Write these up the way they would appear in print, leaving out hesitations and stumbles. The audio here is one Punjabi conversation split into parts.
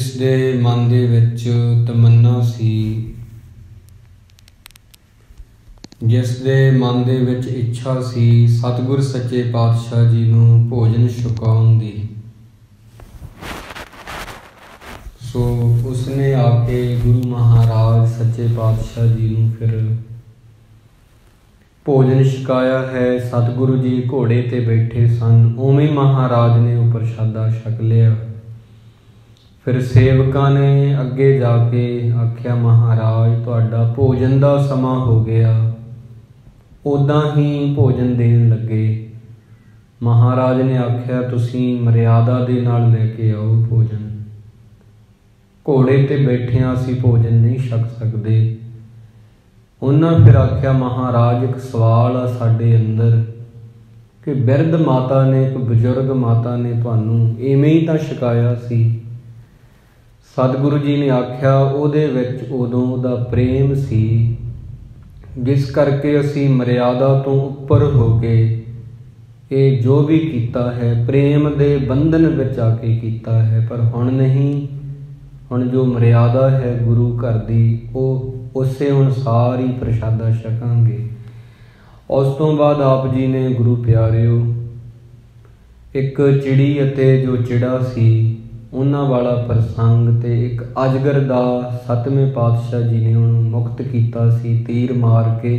ਜਿਸ ਦੇ ਮਨ ਦੇ ਵਿੱਚ ਤਮੰਨਾ ਸੀ, ਜਿਸ ਦੇ ਮਨ ਦੇ ਵਿੱਚ ਇੱਛਾ ਸੀ ਸਤਿਗੁਰ ਸੱਚੇ ਪਾਤਸ਼ਾਹ ਜੀ ਨੂੰ ਭੋਜਨ ਛਕਾਉਣ ਦੀ, ਸੋ ਉਸਨੇ ਆ ਕੇ ਗੁਰੂ ਮਹਾਰਾਜ ਸੱਚੇ ਪਾਤਸ਼ਾਹ ਜੀ ਨੂੰ ਫਿਰ ਭੋਜਨ ਛਕਾਇਆ ਹੈ। ਸਤਿਗੁਰੂ ਜੀ ਘੋੜੇ ਤੇ ਬੈਠੇ ਸਨ, ਉਵੇਂ ਮਹਾਰਾਜ ਨੇ ਉਹ ਪ੍ਰਸ਼ਾਦਾ ਛਕ ਲਿਆ। ਫਿਰ ਸੇਵਕਾਂ ਨੇ ਅੱਗੇ ਜਾ ਕੇ ਆਖਿਆ, ਮਹਾਰਾਜ ਤੁਹਾਡਾ ਭੋਜਨ ਦਾ ਸਮਾਂ ਹੋ ਗਿਆ। ਉੱਦਾਂ ਹੀ ਭੋਜਨ ਦੇਣ ਲੱਗੇ। ਮਹਾਰਾਜ ਨੇ ਆਖਿਆ, ਤੁਸੀਂ ਮਰਿਆਦਾ ਦੇ ਨਾਲ ਲੈ ਕੇ ਆਓ ਭੋਜਨ। ਘੋੜੇ ਤੇ ਬੈਠਿਆਂ ਅਸੀਂ ਭੋਜਨ ਨਹੀਂ ਛਕ ਸਕਦੇ। ਉਹਨਾਂ ਫਿਰ ਆਖਿਆ, ਮਹਾਰਾਜ ਇੱਕ ਸਵਾਲ ਆ ਸਾਡੇ ਅੰਦਰ ਕਿ ਬਿਰਧ ਮਾਤਾ ਨੇ, ਇੱਕ ਬਜ਼ੁਰਗ ਮਾਤਾ ਨੇ ਤੁਹਾਨੂੰ ਇਵੇਂ ਹੀ ਤਾਂ ਛਕਾਇਆ ਸੀ। ਸਤਿਗੁਰੂ ਜੀ ਨੇ ਆਖਿਆ, ਉਹਦੇ ਵਿੱਚ ਉਦੋਂ ਉਹਦਾ ਪ੍ਰੇਮ ਸੀ, ਜਿਸ ਕਰਕੇ ਅਸੀਂ ਮਰਿਆਦਾ ਤੋਂ ਉੱਪਰ ਹੋ ਕੇ ਇਹ ਜੋ ਵੀ ਕੀਤਾ ਹੈ ਪ੍ਰੇਮ ਦੇ ਬੰਧਨ ਵਿੱਚ ਆ ਕੇ ਕੀਤਾ ਹੈ। ਪਰ ਹੁਣ ਨਹੀਂ, ਹੁਣ ਜੋ ਮਰਿਆਦਾ ਹੈ ਗੁਰੂ ਘਰ ਦੀ, ਉਹ ਉਸੇ ਅਨੁਸਾਰ ਹੀ ਪ੍ਰਸ਼ਾਦਾ ਛਕਾਂਗੇ। ਉਸ ਤੋਂ ਬਾਅਦ ਆਪ ਜੀ ਨੇ ਗੁਰੂ ਪਿਆਰਿਓ ਇੱਕ ਚਿੜੀ ਅਤੇ ਜੋ ਚਿੜਾ ਸੀ ਉਹਨਾਂ ਵਾਲਾ ਪ੍ਰਸੰਗ ਤੇ ਇੱਕ ਅਜਗਰ ਦਾ ਸਤਵੇਂ ਪਾਤਸ਼ਾਹ ਜੀ ਨੇ ਉਹਨੂੰ ਮੁਕਤ ਕੀਤਾ ਸੀ ਤੀਰ ਮਾਰ ਕੇ,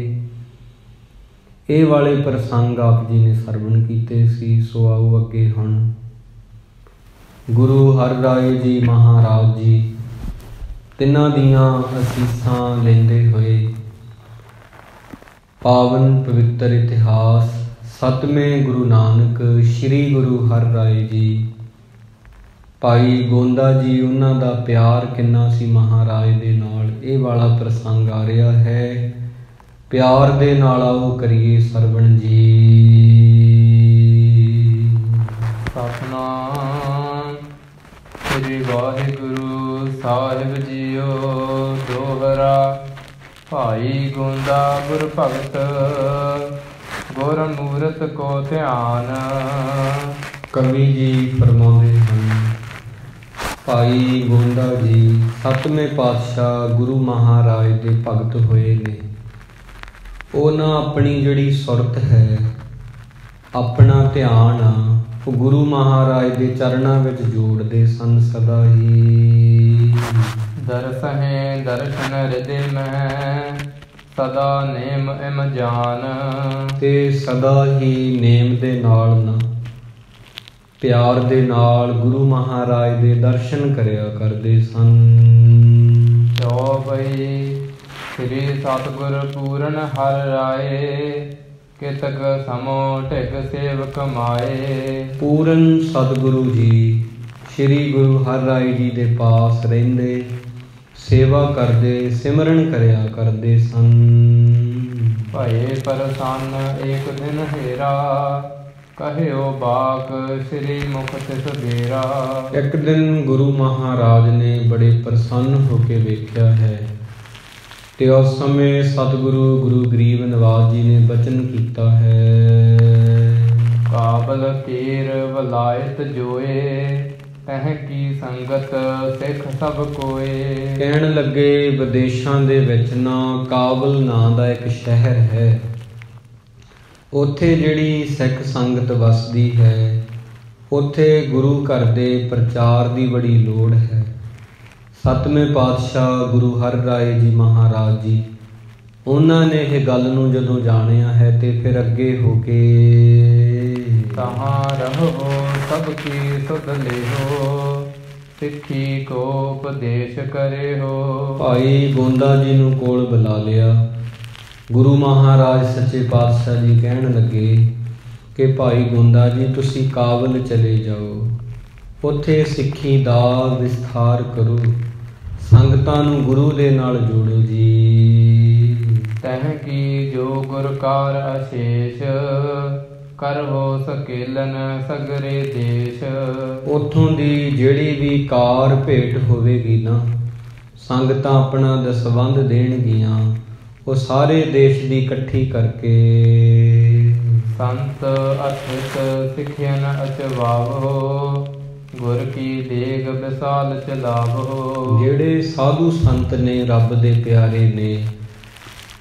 ਇਹ ਵਾਲੇ ਪ੍ਰਸੰਗ ਆਪ ਜੀ ਨੇ ਸਰਵਣ ਕੀਤੇ ਸੀ। ਸੋ ਆਓ ਅੱਗੇ ਹੁਣ ਗੁਰੂ ਹਰਿਰਾਏ ਜੀ ਮਹਾਰਾਜ ਜੀ ਤਿੰਨਾਂ ਦੀਆਂ ਅਸੀਸਾਂ ਲੈਂਦੇ ਹੋਏ ਪਾਵਨ ਪਵਿੱਤਰ ਇਤਿਹਾਸ ਸਤਵੇਂ ਗੁਰੂ ਨਾਨਕ ਸ੍ਰੀ ਗੁਰੂ ਹਰਿਰਾਏ ਜੀ, ਭਾਈ ਗੋਂਦਾ ਜੀ, ਉਹਨਾਂ ਦਾ ਪਿਆਰ ਕਿੰਨਾ ਸੀ ਮਹਾਰਾਜ ਦੇ ਨਾਲ, ਇਹ ਵਾਲਾ ਪ੍ਰਸੰਗ ਆ ਰਿਹਾ ਹੈ। ਪਿਆਰ ਦੇ ਨਾਲ ਆਓ ਕਰੀਏ ਸਰਵਣ ਜੀ। ਸਤਿਨਾਮ ਸ੍ਰੀ ਵਾਹਿਗੁਰੂ ਸਾਹਿਬ ਜੀਓ। ਦੋਹਰਾ ਭਾਈ ਗੋਂਦਾ ਗੁਰ ਭਗਤ, ਗੁਰ ਮੂਰਤ ਕੋ ਧਿਆਨ। ਕਵੀ ਜੀ ਫਰਮਾਉਂਦੇ ਹਨ, ਭਾਈ ਗੋਂਦਾ ਜੀ ਸਤਵੇਂ ਪਾਤਸ਼ਾਹ ਗੁਰੂ ਮਹਾਰਾਜ ਦੇ ਭਗਤ ਹੋਏ ਨੇ। ਉਹਨਾਂ ਆਪਣੀ ਜਿਹੜੀ ਸੁਰਤ ਹੈ, ਆਪਣਾ ਧਿਆਨ ਆ, ਉਹ ਗੁਰੂ ਮਹਾਰਾਜ ਦੇ ਚਰਨਾਂ ਵਿੱਚ ਜੋੜਦੇ ਸਨ ਸਦਾ ਹੀ। ਦਰਸ ਹੈ ਦਰਸ਼ਨ ਹਿਰਦੇ ਮਹਿ, ਸਦਾ ਨੇਮ ਇਮ ਜਾਨ। ਤੇ ਸਦਾ ਹੀ ਨੇਮ ਦੇ ਨਾਲ ਨਾ, ਪਿਆਰ ਦੇ ਨਾਲ ਗੁਰੂ ਮਹਾਰਾਜ ਦੇ ਦਰਸ਼ਨ ਕਰਿਆ ਕਰਦੇ ਸਨ। ਜੋ ਬਈ ਸ੍ਰੀ ਸਤਿਗੁਰ ਪੂਰਨ ਹਰਿ ਰਾਏ, ਕਿਤਕ ਸਮੋ ਢਿਗ ਸੇਵਕ ਮਾਏ। ਪੂਰਨ ਸਤਿਗੁਰੂ ਜੀ ਸ੍ਰੀ ਗੁਰੂ ਹਰਿਰਾਏ ਜੀ ਦੇ ਪਾਸ ਰਹਿੰਦੇ, ਸੇਵਾ ਕਰਦੇ, ਸਿਮਰਨ ਕਰਿਆ ਕਰਦੇ ਸਨ। ਭਏ ਪ੍ਰਸੰਨ ਏਕ ਦਿਨ ਹੇਰਾ, ਕਹਿਓ ਬਾਕ ਸ੍ਰੀ ਮੁਖ ਤਿਸ ਬੇਰਾ। ਇੱਕ ਦਿਨ ਗੁਰੂ ਮਹਾਰਾਜ ਨੇ ਬੜੇ ਪ੍ਰਸੰਨ ਹੋ ਕੇ ਵੇਖਿਆ ਹੈ ਤੇ ਉਸ ਸਮੇਂ ਸਤਿਗੁਰੂ ਗੁਰੂ ਗਰੀਬ ਨਿਵਾਸ ਜੀ ਨੇ ਬਚਨ ਕੀਤਾ ਹੈ, ਕਾਬਲ ਕੀਰ ਵਲਾਇਤ ਜੋਏ, ਤਹ ਕੀ ਸੰਗਤ ਸਿੱਖ ਸਭ ਕੋਏ। ਕਹਿਣ ਲੱਗੇ ਵਿਦੇਸ਼ਾਂ ਦੇ ਵਿੱਚ ਨਾ ਕਾਬਲ ਨਾਂ ਦਾ ਇੱਕ ਸ਼ਹਿਰ ਹੈ, ਉੱਥੇ ਜਿਹੜੀ ਸਿੱਖ ਸੰਗਤ ਵਸਦੀ ਹੈ, ਉੱਥੇ ਗੁਰੂ ਘਰ ਦੇ ਪ੍ਰਚਾਰ ਦੀ ਬੜੀ ਲੋੜ ਹੈ। ਸਤਵੇਂ ਪਾਤਸ਼ਾਹ ਗੁਰੂ ਹਰਿਰਾਏ ਜੀ ਮਹਾਰਾਜ ਜੀ, ਉਹਨਾਂ ਨੇ ਇਹ ਗੱਲ ਨੂੰ ਜਦੋਂ ਜਾਣਿਆ ਹੈ ਤੇ ਫਿਰ ਅੱਗੇ ਹੋ ਕੇ ਤਹਾਂ ਰਹੋ ਸਭ ਕੀ ਸੁਧ ਲਿਓ, ਸਿੱਖੀ ਕੋ ਉਪਦੇਸ਼ ਕਰੇ ਹੋ। ਭਾਈ ਗੋਂਦਾ ਜੀ ਨੂੰ ਕੋਲ ਬੁਲਾ ਲਿਆ। ਗੁਰੂ ਮਹਾਰਾਜ ਸੱਚੇ ਪਾਤਸ਼ਾਹ ਜੀ ਕਹਿਣ ਲੱਗੇ ਕਿ ਭਾਈ ਗੋਂਦਾ ਜੀ ਤੁਸੀਂ ਕਾਬਲ ਚਲੇ ਜਾਓ, ਉੱਥੇ ਸਿੱਖੀ ਦਾ ਵਿਸਥਾਰ ਕਰੋ, ਸੰਗਤਾਂ ਨੂੰ ਗੁਰੂ ਦੇ ਨਾਲ ਜੋੜੋ ਜੀ। ਤਹ ਕੀ ਜੋ ਗੁਰਕਾਰ ਅਸ਼ੇਸ਼, ਕਰਵੋ ਸਕੇਲਨ ਸਗਰੇ ਦੇਸ਼। ਉੱਥੋਂ ਦੀ ਜਿਹੜੀ ਵੀ ਕਾਰ ਭੇਟ ਹੋਵੇਗੀ ਨਾ, ਸੰਗਤਾਂ ਆਪਣਾ ਦਸਵੰਧ ਦੇਣਗੀਆਂ, ਉਹ ਸਾਰੇ ਦੇਸ਼ ਦੀ ਇਕੱਠੀ ਕਰਕੇ ਸੰਤ ਅਠਿਤ ਸਿੱਖਿਆਨ ਅਚਵਾਵੋ, ਗੁਰ ਕੀ ਦੇਗ ਵਿਸਾਲ ਚਲਾਵੋ। ਜਿਹੜੇ ਸਾਧੂ ਸੰਤ ਨੇ, ਰੱਬ ਦੇ ਪਿਆਰੇ ਨੇ,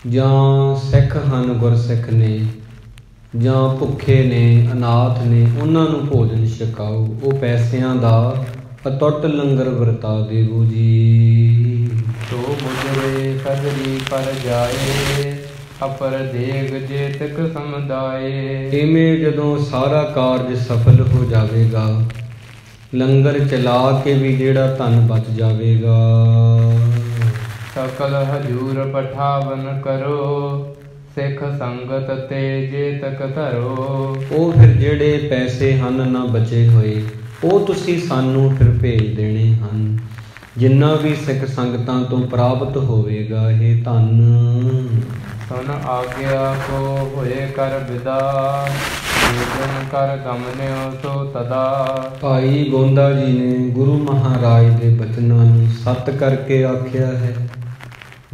ਜਾਂ ਸਿੱਖ ਹਨ, ਗੁਰਸਿੱਖ ਨੇ, ਜਾਂ ਭੁੱਖੇ ਨੇ, ਅਨਾਥ ਨੇ, ਉਹਨਾਂ ਨੂੰ ਭੋਜਨ ਛਕਾਓ। ਉਹ ਪੈਸਿਆਂ ਦਾ ਅਟੁੱਟ ਲੰਗਰ ਵਰਤਾ ਦੇਵੋ ਜੀ। ਸੋ ਮੁਜਰੇ ਸਗਰੀ ਪਰ ਜਾਏ, ਅਪਰ ਦੇਗ ਜੇਤਕ ਸਮੁਦਾਏ। ਇਵੇਂ ਜਦੋਂ ਸਾਰਾ ਕਾਰਜ ਸਫਲ ਹੋ ਜਾਵੇਗਾ, ਲੰਗਰ ਚਲਾ ਕੇ ਵੀ ਜਿਹੜਾ ਧਨ ਬਚ ਜਾਵੇਗਾ। ਸਕਲ ਹਜੂਰ ਪਠਾਵਨ ਕਰੋ, ਸਿੱਖ ਸੰਗਤ ਤੇ ਜੇਤਕ ਧਰੋ। ਉਹ ਫਿਰ ਜਿਹੜੇ ਪੈਸੇ ਹਨ ਨਾ ਬਚੇ ਹੋਏ, ਉਹ ਤੁਸੀਂ ਸਾਨੂੰ ਫਿਰ ਭੇਜ ਦੇਣੇ ਹਨ, ਜਿੰਨਾ ਵੀ ਸਿੱਖ ਸੰਗਤਾਂ ਤੋਂ ਪ੍ਰਾਪਤ ਹੋਵੇਗਾ ਇਹ ਧਨ। ਸੁਨ ਆਗਿਆ ਕੋ ਹੋਏ ਕਰ ਵਿਦਾ, ਭੋਜਨ ਕਰ ਗਮਨਿਓ ਸੋ ਤਦਾ। ਭਾਈ ਗੋਂਦਾ ਜੀ ਨੇ ਗੁਰੂ ਮਹਾਰਾਜ ਦੇ ਬਚਨਾਂ ਨੂੰ ਸੱਤ ਕਰਕੇ ਆਖਿਆ ਹੈ।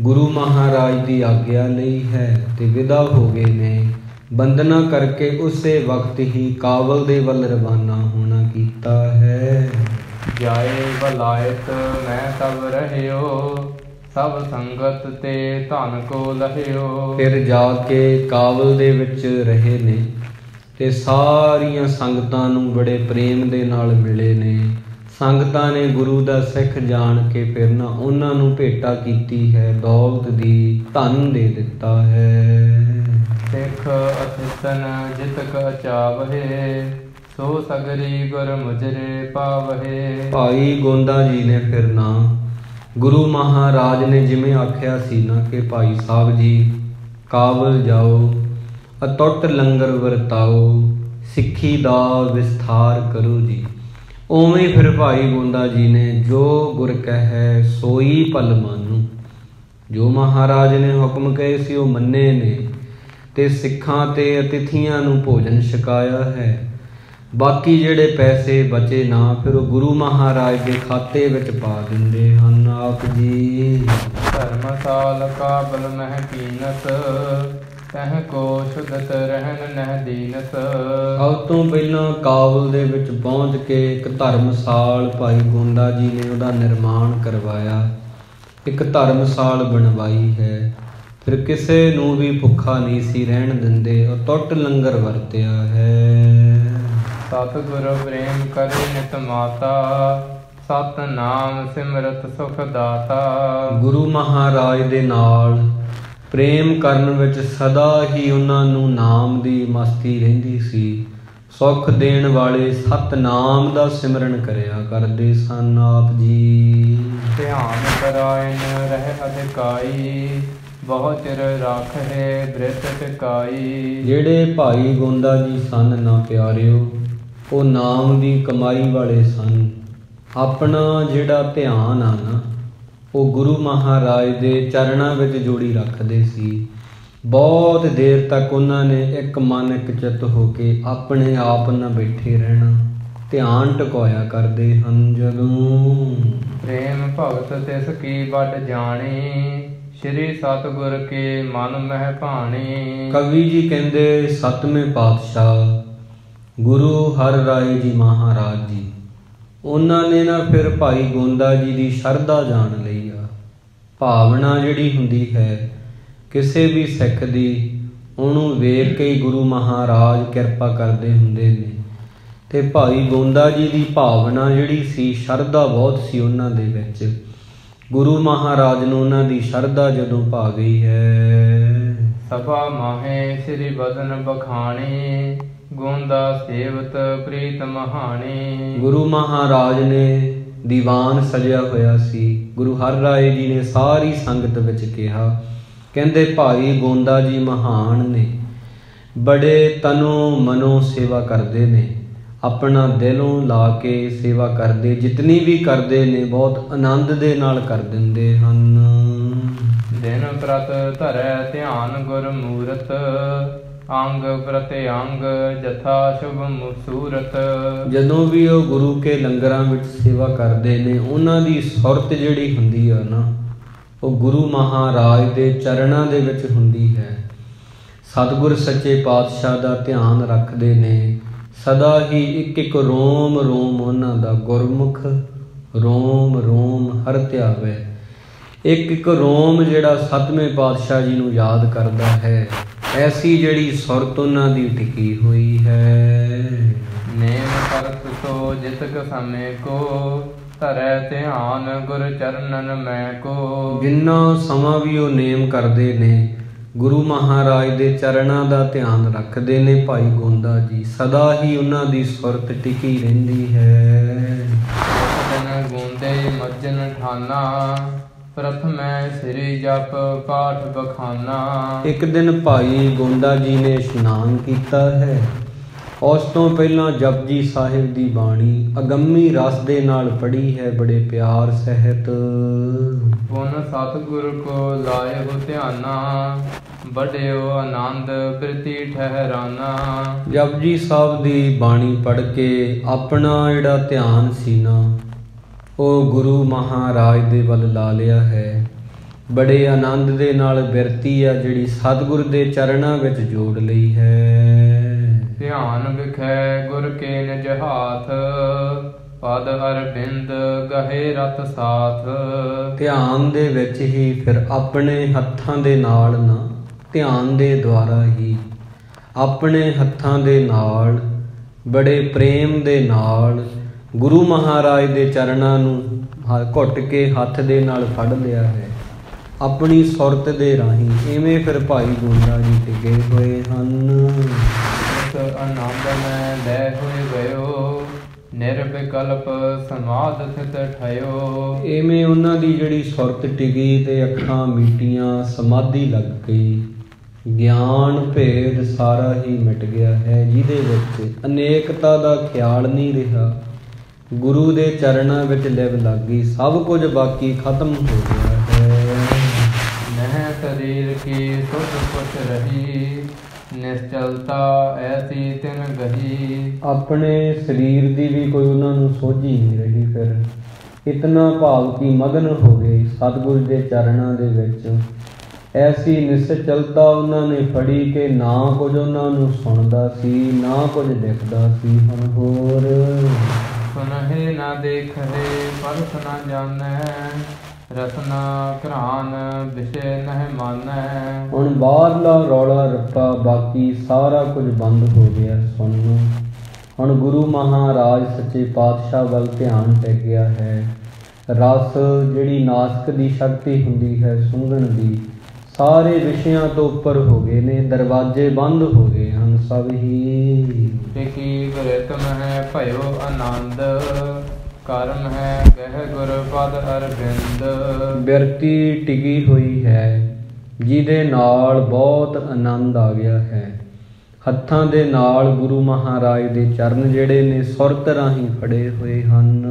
ਗੁਰੂ ਮਹਾਰਾਜ ਦੀ ਆਗਿਆ ਲਈ ਹੈ ਤੇ ਵਿਦਾ ਹੋ ਗਏ ਨੇ। ਬੰਦਨਾ ਕਰਕੇ ਉਸੇ ਵਕਤ ਹੀ ਕਾਬਲ ਦੇ ਵੱਲ ਰਵਾਨਾ ਹੋਣਾ ਕੀਤਾ ਹੈ। ਜਾਏ ਬਲਾਇਤ ਮੈਂ ਤਬ ਰਹਿਓ, ਸਭ ਸੰਗਤ ਤੇ ਧਨ ਕੋ ਲਹਿਓ। ਫਿਰ ਜਾ ਕੇ ਕਾਬਲ ਦੇ ਵਿੱਚ ਰਹੇ ਨੇ ਤੇ ਸਾਰੀਆਂ ਸੰਗਤਾਂ ਨੂੰ ਬੜੇ ਪ੍ਰੇਮ ਦੇ ਨਾਲ ਮਿਲੇ ਨੇ। ਸੰਗਤਾਂ ਨੇ ਗੁਰੂ ਦਾ ਸਿੱਖ ਜਾਣ ਕੇ ਫਿਰ ਨਾ ਉਹਨਾਂ ਨੂੰ ਭੇਟਾ ਕੀਤੀ ਹੈ, ਦੌਲਤ ਦੀ, ਧਨ ਦੇ ਦਿੱਤਾ ਹੈ। ਸਿੱਖ ਅਸਿਤਨ ਜਿਤਕ ਅਚਾਵਹਿ, ਸੋ ਸਗਰੀ ਗੁਰ ਮੁਜਰੇ ਪਾਵਹਿ। ਭਾਈ ਗੋਂਦਾ ਜੀ ਨੇ ਫਿਰ ਨਾ ਗੁਰੂ ਮਹਾਰਾਜ ਨੇ ਜਿਵੇਂ ਆਖਿਆ ਸੀ ਨਾ ਕਿ ਭਾਈ ਸਾਹਿਬ ਜੀ ਕਾਬਲ ਜਾਓ, ਅਟੁੱਟ ਲੰਗਰ ਵਰਤਾਓ, ਸਿੱਖੀ ਦਾ ਵਿਸਥਾਰ ਕਰੋ ਜੀ। ਉਵੇਂ ਫਿਰ ਭਾਈ ਗੋਂਦਾ ਜੀ ਨੇ ਜੋ ਗੁਰ ਕਹੈ ਸੋਈ ਭਲ ਮਾਨੂ। ਜੋ ਮਹਾਰਾਜ ਨੇ ਹੁਕਮ ਕਹੇ ਸੀ ਉਹ ਮੰਨੇ ਨੇ ਤੇ ਸਿੱਖਾਂ ਤੇ ਅਤਿਥੀਆਂ ਨੂੰ ਭੋਜਨ ਛਕਾਇਆ ਹੈ। ਬਾਕੀ ਜਿਹੜੇ ਪੈਸੇ ਬਚੇ ਨਾ ਫਿਰ ਉਹ ਗੁਰੂ ਮਹਾਰਾਜ ਦੇ ਖਾਤੇ ਵਿੱਚ ਪਾ ਦਿੰਦੇ ਹਨ ਆਪ ਜੀ। ਧਰਮਸਾਲ ਕਾਬਲ ਮਹਿ ਕੀਨਸ, ਤਹ ਕੋ ਸ਼ੁਦਤ ਰਹਿਣ ਨਹਿ ਦੀਨਸ। ਸਭ ਤੋਂ ਪਹਿਲਾਂ ਕਾਬਲ ਦੇ ਵਿੱਚ ਪਹੁੰਚ ਕੇ ਇੱਕ ਧਰਮਸਾਲ ਭਾਈ ਗੋਂਦਾ ਜੀ ਨੇ ਉਹਦਾ ਨਿਰਮਾਣ ਕਰਵਾਇਆ, ਇੱਕ ਧਰਮਸਾਲ ਬਣਵਾਈ ਹੈ। ਫਿਰ ਕਿਸੇ ਨੂੰ ਵੀ ਭੁੱਖਾ ਨਹੀਂ ਸੀ ਰਹਿਣ ਦਿੰਦੇ, ਅਟੁੱਟ ਲੰਗਰ ਵਰਤਿਆ ਹੈ। ਸਤਿਗੁਰ ਪ੍ਰੇਮ ਕਰੇ ਨਿਤ ਮਾਤਾ, ਸਤ ਨਾਮ ਸਿਮਰਤ ਸੁਖ ਦਾਤਾ। ਗੁਰੂ ਮਹਾਰਾਜ ਦੇ ਨਾਲ ਪ੍ਰੇਮ ਕਰਨ ਵਿੱਚ ਸਦਾ ਹੀ ਉਹਨਾਂ ਨੂੰ ਨਾਮ ਦੀ ਮਸਤੀ ਰਹਿੰਦੀ ਸੀ। ਸੁੱਖ ਦੇਣ ਵਾਲੇ ਸਤਿਨਾਮ ਦਾ ਸਿਮਰਨ ਕਰਿਆ ਕਰਦੇ ਸਨ ਆਪ ਜੀ। ਧਿਆਨ ਕਰਾਇਨ ਰਹਿ ਅਧਿਕਾਈ, ਬਹੁ ਚਿਰ ਰਾਖੇ ਬ੍ਰਿਤ ਟਿਕਾਈ। ਜਿਹੜੇ ਭਾਈ ਗੋਂਦਾ ਜੀ ਸਨ ਨਾ ਪਿਆਰਿਓ, ਉਹ ਨਾਮ ਦੀ ਕਮਾਈ ਵਾਲੇ ਸਨ। ਆਪਣਾ ਜਿਹੜਾ ਧਿਆਨ ਆ ਨਾ ਉਹ ਗੁਰੂ ਮਹਾਰਾਜ ਦੇ ਚਰਨਾਂ ਵਿੱਚ ਜੋੜੀ ਰੱਖਦੇ ਸੀ। ਬਹੁਤ ਦੇਰ ਤੱਕ ਉਹਨਾਂ ਨੇ ਇੱਕ ਮਨ ਇੱਕ ਚਿੱਤ ਹੋ ਕੇ ਆਪਣੇ ਆਪ ਨਾਲ ਬੈਠੇ ਰਹਿਣਾ, ਧਿਆਨ ਟਿਕਾਇਆ ਕਰਦੇ ਹਨ। ਜਦੋਂ ਪ੍ਰੇਮ ਭਗਤ ਤਿਸ ਕੀ ਵੱਡ ਜਾਣੀ, ਸ਼੍ਰੀ ਸਤਿਗੁਰ ਕੇ ਮਨ ਮਹਿ ਭਾਣੀ। ਕਵੀ ਜੀ ਕਹਿੰਦੇ ਸਤਵੇਂ ਪਾਤਸ਼ਾਹ ਗੁਰੂ ਹਰਿ ਰਾਏ ਜੀ ਮਹਾਰਾਜ ਜੀ, ਉਹਨਾਂ ਨੇ ਨਾ ਫਿਰ ਭਾਈ ਗੋਂਦਾ ਜੀ ਦੀ ਸ਼ਰਧਾ ਜਾਣ ਲਈ ਆ। ਭਾਵਨਾ ਜਿਹੜੀ ਹੁੰਦੀ ਹੈ ਕਿਸੇ ਵੀ ਸਿੱਖ ਦੀ, ਉਹਨੂੰ ਵੇਖ ਕੇ ਹੀ ਗੁਰੂ ਮਹਾਰਾਜ ਕਿਰਪਾ ਕਰਦੇ ਹੁੰਦੇ ਨੇ। ਤੇ ਭਾਈ ਗੋਂਦਾ ਜੀ ਦੀ ਭਾਵਨਾ ਜਿਹੜੀ ਸੀ, ਸ਼ਰਧਾ ਬਹੁਤ ਸੀ ਉਹਨਾਂ ਦੇ ਵਿੱਚ। ਗੁਰੂ ਮਹਾਰਾਜ ਨੂੰ ਉਹਨਾਂ ਦੀ ਸ਼ਰਧਾ ਜਦੋਂ ਭਾ ਗਈ ਹੈ। ਸਭਾ ਮਾਹੇ ਸ੍ਰੀ ਬਦਨ ਬਖਾਣੀ, ਗੋਂਦਾ ਸੇਵਤ ਪ੍ਰੀਤ ਮਹਾਣੀ। ਗੁਰੂ ਮਹਾਰਾਜ ਨੇ ਦੀਵਾਨ ਸਜਿਆ ਹੋਇਆ ਸੀ। ਗੁਰੂ ਹਰਿ ਰਾਏ ਜੀ ਨੇ ਸਾਰੀ ਸੰਗਤ ਵਿੱਚ ਕਿਹਾ, ਕਹਿੰਦੇ ਭਾਈ ਗੋਂਦਾ ਜੀ ਮਹਾਨ ਨੇ, ਬੜੇ ਤਨੋਂ ਮਨੋਂ ਸੇਵਾ ਕਰਦੇ ਨੇ, ਆਪਣਾ ਦਿਲੋਂ ਲਾ ਕੇ ਸੇਵਾ ਕਰਦੇ, ਜਿਤਨੀ ਵੀ ਕਰਦੇ ਨੇ ਬਹੁਤ ਆਨੰਦ ਦੇ ਨਾਲ ਕਰ ਦਿੰਦੇ ਹਨ। ਦਿਨ ਪ੍ਰਤ ਧਰੈ ਧਿਆਨ ਗੁਰ ਮੂਰਤ, ਅੰਗ ਪ੍ਰਤਿ ਅੰਗ ਜਥਾ ਸ਼ੁਭ ਸੂਰਤ। ਜਦੋਂ ਵੀ ਉਹ ਗੁਰੂ ਕੇ ਲੰਗਰਾਂ ਵਿੱਚ ਸੇਵਾ ਕਰਦੇ ਨੇ, ਉਹਨਾਂ ਦੀ ਸੁਰਤ ਜਿਹੜੀ ਹੁੰਦੀ ਆ ਨਾ, ਉਹ ਗੁਰੂ ਮਹਾਰਾਜ ਦੇ ਚਰਨਾਂ ਦੇ ਵਿੱਚ ਹੁੰਦੀ ਹੈ। ਸਤਿਗੁਰ ਸੱਚੇ ਪਾਤਸ਼ਾਹ ਦਾ ਧਿਆਨ ਰੱਖਦੇ ਨੇ, ਸਦਾ ਹੀ ਇੱਕ ਇੱਕ ਰੋਮ ਰੋਮ ਉਹਨਾਂ ਦਾ ਗੁਰਮੁਖ ਰੋਮ ਰੋਮ ਹਰ ਧਿਆਵੇ। ਇੱਕ ਇੱਕ ਰੋਮ ਜਿਹੜਾ ਸਤਵੇਂ ਪਾਤਸ਼ਾਹ ਜੀ ਨੂੰ ਯਾਦ ਕਰਦਾ ਹੈ, ਐਸੀ ਜਿਹੜੀ ਸੁਰਤ ਉਹਨਾਂ ਦੀ ਟਿਕੀ ਹੋਈ ਹੈ। ਨੇਮ ਕਰਤ ਸੋ ਜਿਤਕ ਸਮੇਂ ਕੋ, ਧਰੈ ਧਿਆਨ ਗੁਰ ਚਰਨਨ ਮੈਂ ਕੋ। ਜਿੰਨਾ ਸਮਾਂ ਵੀ ਉਹ ਨੇਮ ਕਰਦੇ ਨੇ, ਗੁਰੂ ਮਹਾਰਾਜ ਦੇ ਚਰਨਾਂ ਦਾ ਧਿਆਨ ਰੱਖਦੇ ਨੇ ਭਾਈ ਗੋਂਦਾ ਜੀ, ਸਦਾ ਹੀ ਉਹਨਾਂ ਦੀ ਸੁਰਤ ਟਿਕੀ ਰਹਿੰਦੀ ਹੈ। ਦਿਨ ਗੂੰਦੇ ਮੱਜਨ ਠਾਨਾ, ਪ੍ਰਥਮੈ ਸ੍ਰੀ ਜਪ ਪਾਠ ਬਖਾਨਾ। ਇੱਕ ਦਿਨ ਭਾਈ ਗੋਂਦਾ ਜੀ ਨੇ ਇਸ਼ਨਾਨ ਕੀਤਾ ਹੈ। ਉਸ ਤੋਂ ਪਹਿਲਾਂ ਜਪਜੀ ਸਾਹਿਬ ਦੀ ਬਾਣੀ ਅਗੰਮੀ ਰਸ ਦੇ ਨਾਲ ਪੜ੍ਹੀ ਹੈ, ਬੜੇ ਪਿਆਰ ਸਹਿਤ। ਪੁਨ ਸਤਿਗੁਰ ਕੋ ਲਾਇਓ ਧਿਆਨਾ, ਬੜਿਓ ਆਨੰਦ ਬਿਰਤੀ ਠਹਿਰਾਨਾ। ਜਪਜੀ ਸਾਹਿਬ ਦੀ ਬਾਣੀ ਪੜ੍ਹ ਕੇ ਆਪਣਾ ਜਿਹੜਾ ਧਿਆਨ ਸੀ ਨਾ, ਉਹ ਗੁਰੂ ਮਹਾਰਾਜ ਦੇ ਵੱਲ ਲਾ ਲਿਆ ਹੈ। ਬੜੇ ਆਨੰਦ ਦੇ ਨਾਲ ਬਿਰਤੀ ਆ ਜਿਹੜੀ ਸਤਿਗੁਰ ਦੇ ਚਰਨਾਂ ਵਿੱਚ ਜੋੜ ਲਈ ਹੈ। ਧਿਆਨ ਵਿਖੈ ਗੁਰ ਕੇ ਨਿਜ ਹਾਥ, ਪਦ ਅਰਬਿੰਦ ਗਹੇ ਰਤ ਸਾਥ। ਧਿਆਨ ਦੇ ਵਿੱਚ ਹੀ ਫਿਰ ਆਪਣੇ ਹੱਥਾਂ ਦੇ ਨਾਲ ਨਾ, ਧਿਆਨ ਦੇ ਦੁਆਰਾ ਹੀ ਆਪਣੇ ਹੱਥਾਂ ਦੇ ਨਾਲ ਬੜੇ ਪ੍ਰੇਮ ਦੇ ਨਾਲ ਗੁਰੂ ਮਹਾਰਾਜ ਦੇ ਚਰਨਾਂ ਨੂੰ ਘੁੱਟ ਕੇ ਹੱਥ ਦੇ ਨਾਲ ਫੜ ਲਿਆ ਹੈ ਆਪਣੀ ਸੁਰਤ ਦੇ ਰਾਹੀਂ। ਇਵੇਂ ਫਿਰ ਭਾਈ ਗੋਂਦਾ ਜੀ ਟਿਕੇ ਹੋਏ ਹਨ। ਆਨੰਦ ਮੈਂ ਲੈ ਹੋਏ ਗਇਓ, ਨਿਰਵਿਕਲਪ ਸਮਾਧ ਥਿਤ ਠਇਓ। ਇਵੇਂ ਉਹਨਾਂ ਦੀ ਜਿਹੜੀ ਸੁਰਤ ਟਿਕੀ ਤੇ ਅੱਖਾਂ ਮੀਟੀਆਂ, ਸਮਾਧੀ ਲੱਗ ਗਈ। ਗਿਆਨ ਭੇਦ ਸਾਰਾ ਹੀ ਮਿਟ ਗਿਆ ਹੈ, ਜਿਹਦੇ ਵਿੱਚ ਅਨੇਕਤਾ ਦਾ ਖਿਆਲ ਨਹੀਂ ਰਿਹਾ। ਗੁਰੂ ਦੇ ਚਰਨਾਂ ਵਿੱਚ ਲਿਵ ਲੱਗ ਗਈ, ਸਭ ਕੁਝ ਬਾਕੀ ਖਤਮ ਹੋ ਗਿਆ ਹੈ। ਨਹਿ ਸਰੀਰ ਕੀ ਸੁਧ ਪੁੱਛ ਰਹੀ, ਨਿਸ਼ਚਲਤਾ ਐਸੀ ਤਿਨ ਗਹੀ। ਆਪਣੇ ਸਰੀਰ ਦੀ ਵੀ ਕੋਈ ਉਹਨਾਂ ਨੂੰ ਸੋਝੀ ਨਹੀਂ ਰਹੀ। ਫਿਰ ਇਤਨਾ ਭਾਵ ਕੀ ਮਗਨ ਹੋ ਗਏ ਸਤਿਗੁਰ ਦੇ ਚਰਨਾਂ ਦੇ ਵਿੱਚ। ਐਸੀ ਨਿਸ਼ਚਲਤਾ ਉਹਨਾਂ ਨੇ ਫੜੀ ਕਿ ਨਾ ਕੁਝ ਉਹਨਾਂ ਨੂੰ ਸੁਣਦਾ ਸੀ, ਨਾ ਕੁਝ ਦਿਖਦਾ ਸੀ। ਹੁਣ ਹੋਰ ਸੁਨਹਿ ਨਾ ਦੇਖੇ ਪਰਖ ਨਾ ਜਾਣੈ, ਰਸਨਾ ਘਰਾਨ ਵਿਸ਼ੇ ਨਹਿ ਮਾਨੈ। ਹੁਣ ਬਾਹਰਲਾ ਰੌਲਾ ਰੱਪਾ ਬਾਕੀ ਸਾਰਾ ਕੁਝ ਬੰਦ ਹੋ ਗਿਆ ਸੁਣਨ। ਹੁਣ ਗੁਰੂ ਮਹਾਰਾਜ ਸੱਚੇ ਪਾਤਸ਼ਾਹ ਵੱਲ ਧਿਆਨ ਟਿਕ ਗਿਆ ਹੈ। ਰਸ ਜਿਹੜੀ ਨਾਸਕ ਦੀ ਸ਼ਕਤੀ ਹੁੰਦੀ ਹੈ ਸੁੰਘਣ ਦੀ, ਸਾਰੇ ਵਿਸ਼ਿਆਂ ਤੋਂ ਉੱਪਰ ਹੋ ਗਏ ਨੇ, ਦਰਵਾਜ਼ੇ ਬੰਦ ਹੋ ਗਏ ਹਨ ਸਭ ਹੀ। ਟਿਕੀ ਗੁਰਿਤਮ ਹੈ ਭਇਓ ਆਨੰਦ, ਕਰਮ ਹੈ ਗਹਿ ਗੁਰ ਪਦ ਅਰਬਿੰਦ। ਬਿਰਤੀ ਟਿਕੀ ਹੋਈ ਹੈ ਜਿਹਦੇ ਨਾਲ ਬਹੁਤ ਆਨੰਦ ਆ ਗਿਆ ਹੈ। ਹੱਥਾਂ ਦੇ ਨਾਲ ਗੁਰੂ ਮਹਾਰਾਜ ਦੇ ਚਰਨ ਜਿਹੜੇ ਨੇ ਸੁਰਤ ਰਾਹੀਂ ਫੜੇ ਹੋਏ ਹਨ।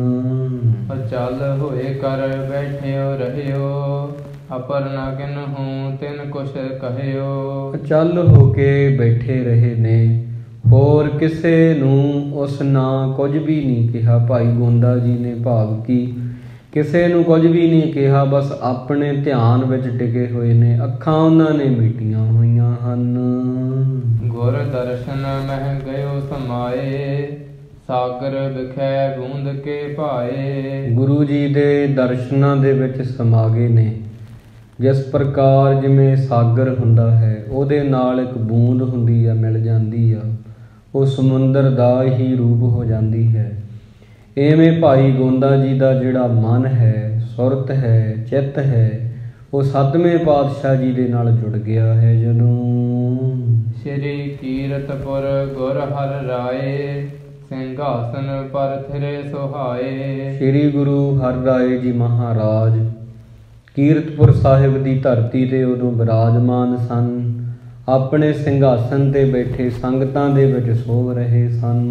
ਅਚਲ ਹੋਏ ਕਰ ਬੈਠਿਓ ਰਹਿਓ, ਅਪਰ ਨਾ ਕਿਨਹੂ ਤਿਨ ਕੁਛ ਕਹਿਓ। ਅਚਲ ਹੋ ਕੇ ਬੈਠੇ ਰਹੇ ਨੇ, ਹੋਰ ਕਿਸੇ ਨੂੰ ਉਸ ਨਾ ਕੁਝ ਵੀ ਨਹੀਂ ਕਿਹਾ। ਭਾਈ ਗੋਂਦਾ ਜੀ ਨੇ ਭਾਵ ਕੀ ਕਿਸੇ ਨੂੰ ਕੁਝ ਵੀ ਨਹੀਂ ਕਿਹਾ, ਬਸ ਆਪਣੇ ਧਿਆਨ ਵਿੱਚ ਟਿਕੇ ਹੋਏ ਨੇ। ਅੱਖਾਂ ਉਹਨਾਂ ਨੇ ਮੀਟੀਆਂ ਹੋਈਆਂ ਹਨ। ਗੁਰ ਦਰਸ਼ਨ ਮਹਿ ਗਇਓ ਸਮਾਏ, ਸਾਗਰ ਵਿਖੈ ਬੂੰਦ ਕੇ ਭਾਏ। ਗੁਰੂ ਜੀ ਦੇ ਦਰਸ਼ਨਾਂ ਦੇ ਵਿੱਚ ਸਮਾ ਗਏ ਨੇ। ਜਿਸ ਪ੍ਰਕਾਰ ਜਿਵੇਂ ਸਾਗਰ ਹੁੰਦਾ ਹੈ, ਉਹਦੇ ਨਾਲ ਇੱਕ ਬੂੰਦ ਹੁੰਦੀ ਆ, ਮਿਲ ਜਾਂਦੀ ਆ, ਉਹ ਸਮੁੰਦਰ ਦਾ ਹੀ ਰੂਪ ਹੋ ਜਾਂਦੀ ਹੈ। ਇਵੇਂ ਭਾਈ ਗੋਂਦਾ ਜੀ ਦਾ ਜਿਹੜਾ ਮਨ ਹੈ, ਸੁਰਤ ਹੈ, ਚਿੱਤ ਹੈ, ਉਹ ਸਤਵੇਂ ਪਾਤਸ਼ਾਹ ਜੀ ਦੇ ਨਾਲ ਜੁੜ ਗਿਆ ਹੈ। ਜਦੋਂ ਸ਼੍ਰੀ ਕੀਰਤਪੁਰ ਗੁਰ ਹਰਿ ਰਾਏ, ਸਿੰਘਾਸਨ ਪਰ ਥਿਰੇ ਸੁਹਾਏ। ਸ਼੍ਰੀ ਗੁਰੂ ਹਰਿ ਰਾਏ ਜੀ ਮਹਾਰਾਜ ਕੀਰਤਪੁਰ ਸਾਹਿਬ ਦੀ ਧਰਤੀ ਤੇ ਉਦੋਂ ਬਿਰਾਜਮਾਨ ਸਨ। ਆਪਣੇ ਸਿੰਘਾਸਨ ਤੇ ਬੈਠੇ ਸੰਗਤਾਂ ਦੇ ਵਿੱਚ ਸੋਭ ਰਹੇ ਸਨ।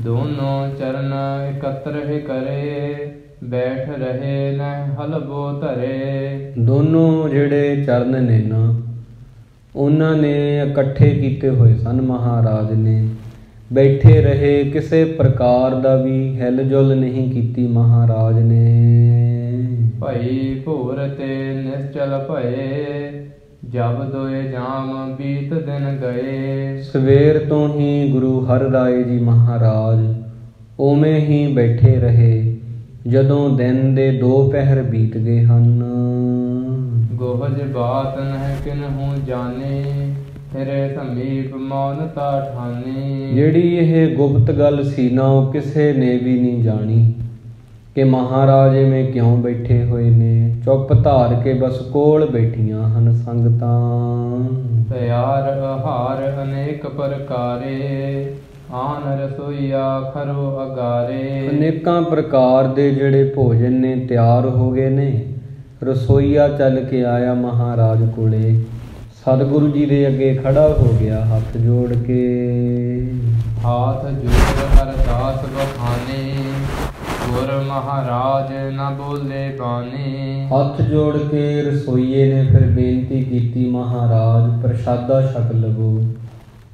ਦੋਨੋਂ ਚਰਨ ਇਕੱਤਰ ਹੀ ਕਰੇ, ਬੈਠ ਰਹੇ ਨ ਹਲਬੋ ਧਰੇ। ਦੋਨੋਂ ਜਿਹੜੇ ਚਰਨ ਨੇ ਨਾ, ਉਹਨਾਂ ਨੇ ਇਕੱਠੇ ਕੀਤੇ ਹੋਏ ਸਨ। ਮਹਾਰਾਜ ਨੇ ਬੈਠੇ ਰਹੇ, ਕਿਸੇ ਪ੍ਰਕਾਰ ਦਾ ਵੀ ਹਿਲ ਜੁਲ ਨਹੀਂ ਕੀਤੀ ਮਹਾਰਾਜ ਨੇ। ਭਈ ਭੋਰ ਤੇ ਨਿਸ਼ਚਲ ਭਏ, ਜਬ ਦੋਏ ਜਾਮ ਬੀਤ ਦਿਨ ਗਏ। ਸਵੇਰ ਤੋਂ ਹੀ ਗੁਰੂ ਹਰਿ ਰਾਏ ਜੀ ਮਹਾਰਾਜ ਉਵੇਂ ਹੀ ਬੈਠੇ ਰਹੇ, ਜਦੋਂ ਦਿਨ ਦੇ 2 ਪਹਿਰ ਬੀਤ ਗਏ ਹਨ। ਗੋਹਜ ਬਾਤ ਨਹਿ ਕਿਨਹੂ ਜਾਣੇ, ਤੇਰੇ ਸਮੀਪ ਮੌਨਤਾ ਠਾਨੀ। ਜਿਹੜੀ ਇਹ ਗੁਪਤ ਗੱਲ ਸੀ ਨਾ, ਉਹ ਕਿਸੇ ਨੇ ਵੀ ਨਹੀਂ ਜਾਣੀ ਕਿ ਮਹਾਰਾਜ ਐਵੇਂ ਕਿਉਂ ਬੈਠੇ ਹੋਏ ਨੇ। ਚੁੱਪ ਧਾਰ ਕੇ ਬਸ ਕੋਲ ਬੈਠੀਆਂ ਹਨ ਸੰਗਤਾਂ। ਤਿਆਰ ਆਹਾਰ ਅਨੇਕ ਪ੍ਰਕਾਰੇ, ਆਨ ਰਸੋਈਆ ਖਰੋ ਅਗਾਰੇ। ਅਨੇਕਾਂ ਪ੍ਰਕਾਰ ਦੇ ਜਿਹੜੇ ਭੋਜਨ ਨੇ ਤਿਆਰ ਹੋ ਗਏ ਨੇ। ਰਸੋਈਆ ਚੱਲ ਕੇ ਆਇਆ ਮਹਾਰਾਜ ਕੋਲੇ, ਸਤਿਗੁਰੂ ਜੀ ਦੇ ਅੱਗੇ ਖੜਾ ਹੋ ਗਿਆ ਹੱਥ ਜੋੜ ਕੇ। ਹਾਥ ਜੋੜ ਅਰਦਾਸ ਬਖਾਨੇ, ਗੁਰ ਮਹਾਰਾਜ ਨਾ ਬੋਲੇ ਬਾਣੀ। ਹੱਥ ਜੋੜ ਕੇ ਰਸੋਈਏ ਨੇ ਫਿਰ ਬੇਨਤੀ ਕੀਤੀ, ਮਹਾਰਾਜ ਪ੍ਰਸ਼ਾਦਾ ਛਕ ਲਵੋ।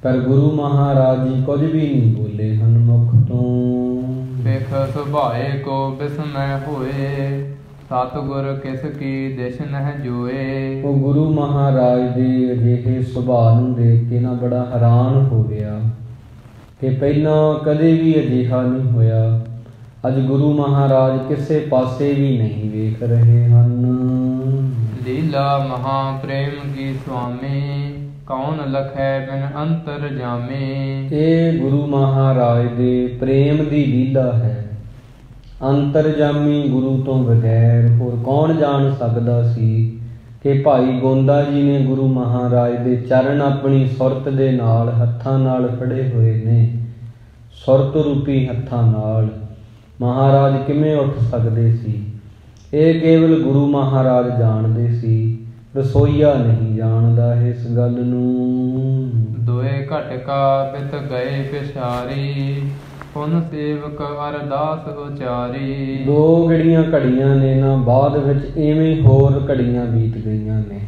ਪਰ ਗੁਰੂ ਮਹਾਰਾਜ ਜੀ ਕੁਝ ਵੀ ਨਹੀਂ ਬੋਲੇ ਹਨ ਮੁਖ ਤੋਂ। ਸਿੱਖ ਸੁਭਾਏ ਕੋ ਬਿਸਮੈ ਹੋਏ, ਸਤਿਗੁਰ ਕਿਸ ਕੀ ਦਿਸ਼ ਨਹਿ ਜੋਏ। ਉਹ ਗੁਰੂ ਮਹਾਰਾਜ ਦੇ ਅਜਿਹੇ ਸੁਭਾਅ ਨੂੰ ਦੇਖ ਕੇ ਨਾ ਬੜਾ ਹੈਰਾਨ ਹੋ ਗਿਆ ਕਿ ਪਹਿਲਾਂ ਕਦੇ ਵੀ ਅਜਿਹਾ ਨਹੀਂ ਹੋਇਆ। ਅੱਜ ਗੁਰੂ ਮਹਾਰਾਜ ਕਿਸੇ ਪਾਸੇ ਵੀ ਨਹੀਂ ਵੇਖ ਰਹੇ ਹਨ। ਲੀਲਾ ਮਹਾ ਪ੍ਰੇਮ ਕੀ ਸੁਆਮੀ, ਕੌਣ ਲਖੈ ਬਿਨ ਅੰਤਰ ਜਾਮੇ। ਇਹ ਗੁਰੂ ਮਹਾਰਾਜ ਦੇ ਪ੍ਰੇਮ ਦੀ ਲੀਲਾ ਹੈ। ਅੰਤਰਜਾਮੀ ਗੁਰੂ ਤੋਂ ਬਗੈਰ ਹੋਰ ਕੌਣ ਜਾਣ ਸਕਦਾ ਸੀ ਕਿ ਭਾਈ ਗੋਂਦਾ ਜੀ ਨੇ ਗੁਰੂ ਮਹਾਰਾਜ ਦੇ ਚਰਨ ਆਪਣੀ ਸੁਰਤ ਦੇ ਨਾਲ ਹੱਥਾਂ ਨਾਲ ਫੜੇ ਹੋਏ ਨੇ। ਸੁਰਤ ਰੂਪੀ ਹੱਥਾਂ ਨਾਲ ਮਹਾਰਾਜ ਕਿਵੇਂ ਉੱਠ ਸਕਦੇ ਸੀ, ਇਹ ਕੇਵਲ ਗੁਰੂ ਮਹਾਰਾਜ ਜਾਣਦੇ ਸੀ। ਰਸੋਈਆ ਨਹੀਂ ਜਾਣਦਾ ਇਸ ਗੱਲ ਨੂੰ। ਦੋਏ ਘਟਕਾ ਬਿਤ ਗਏ ਪਿਛਾਰੀ, ਪੁਨ ਸੇਵਕ ਅਰਦਾਸ ਉਚਾਰੀ। 2 ਗੜੀਆਂ ਘੜੀਆਂ ਨੇ ਨਾ, ਬਾਅਦ ਵਿੱਚ ਇਵੇਂ ਹੋਰ ਘੜੀਆਂ ਬੀਤ ਗਈਆਂ ਨੇ।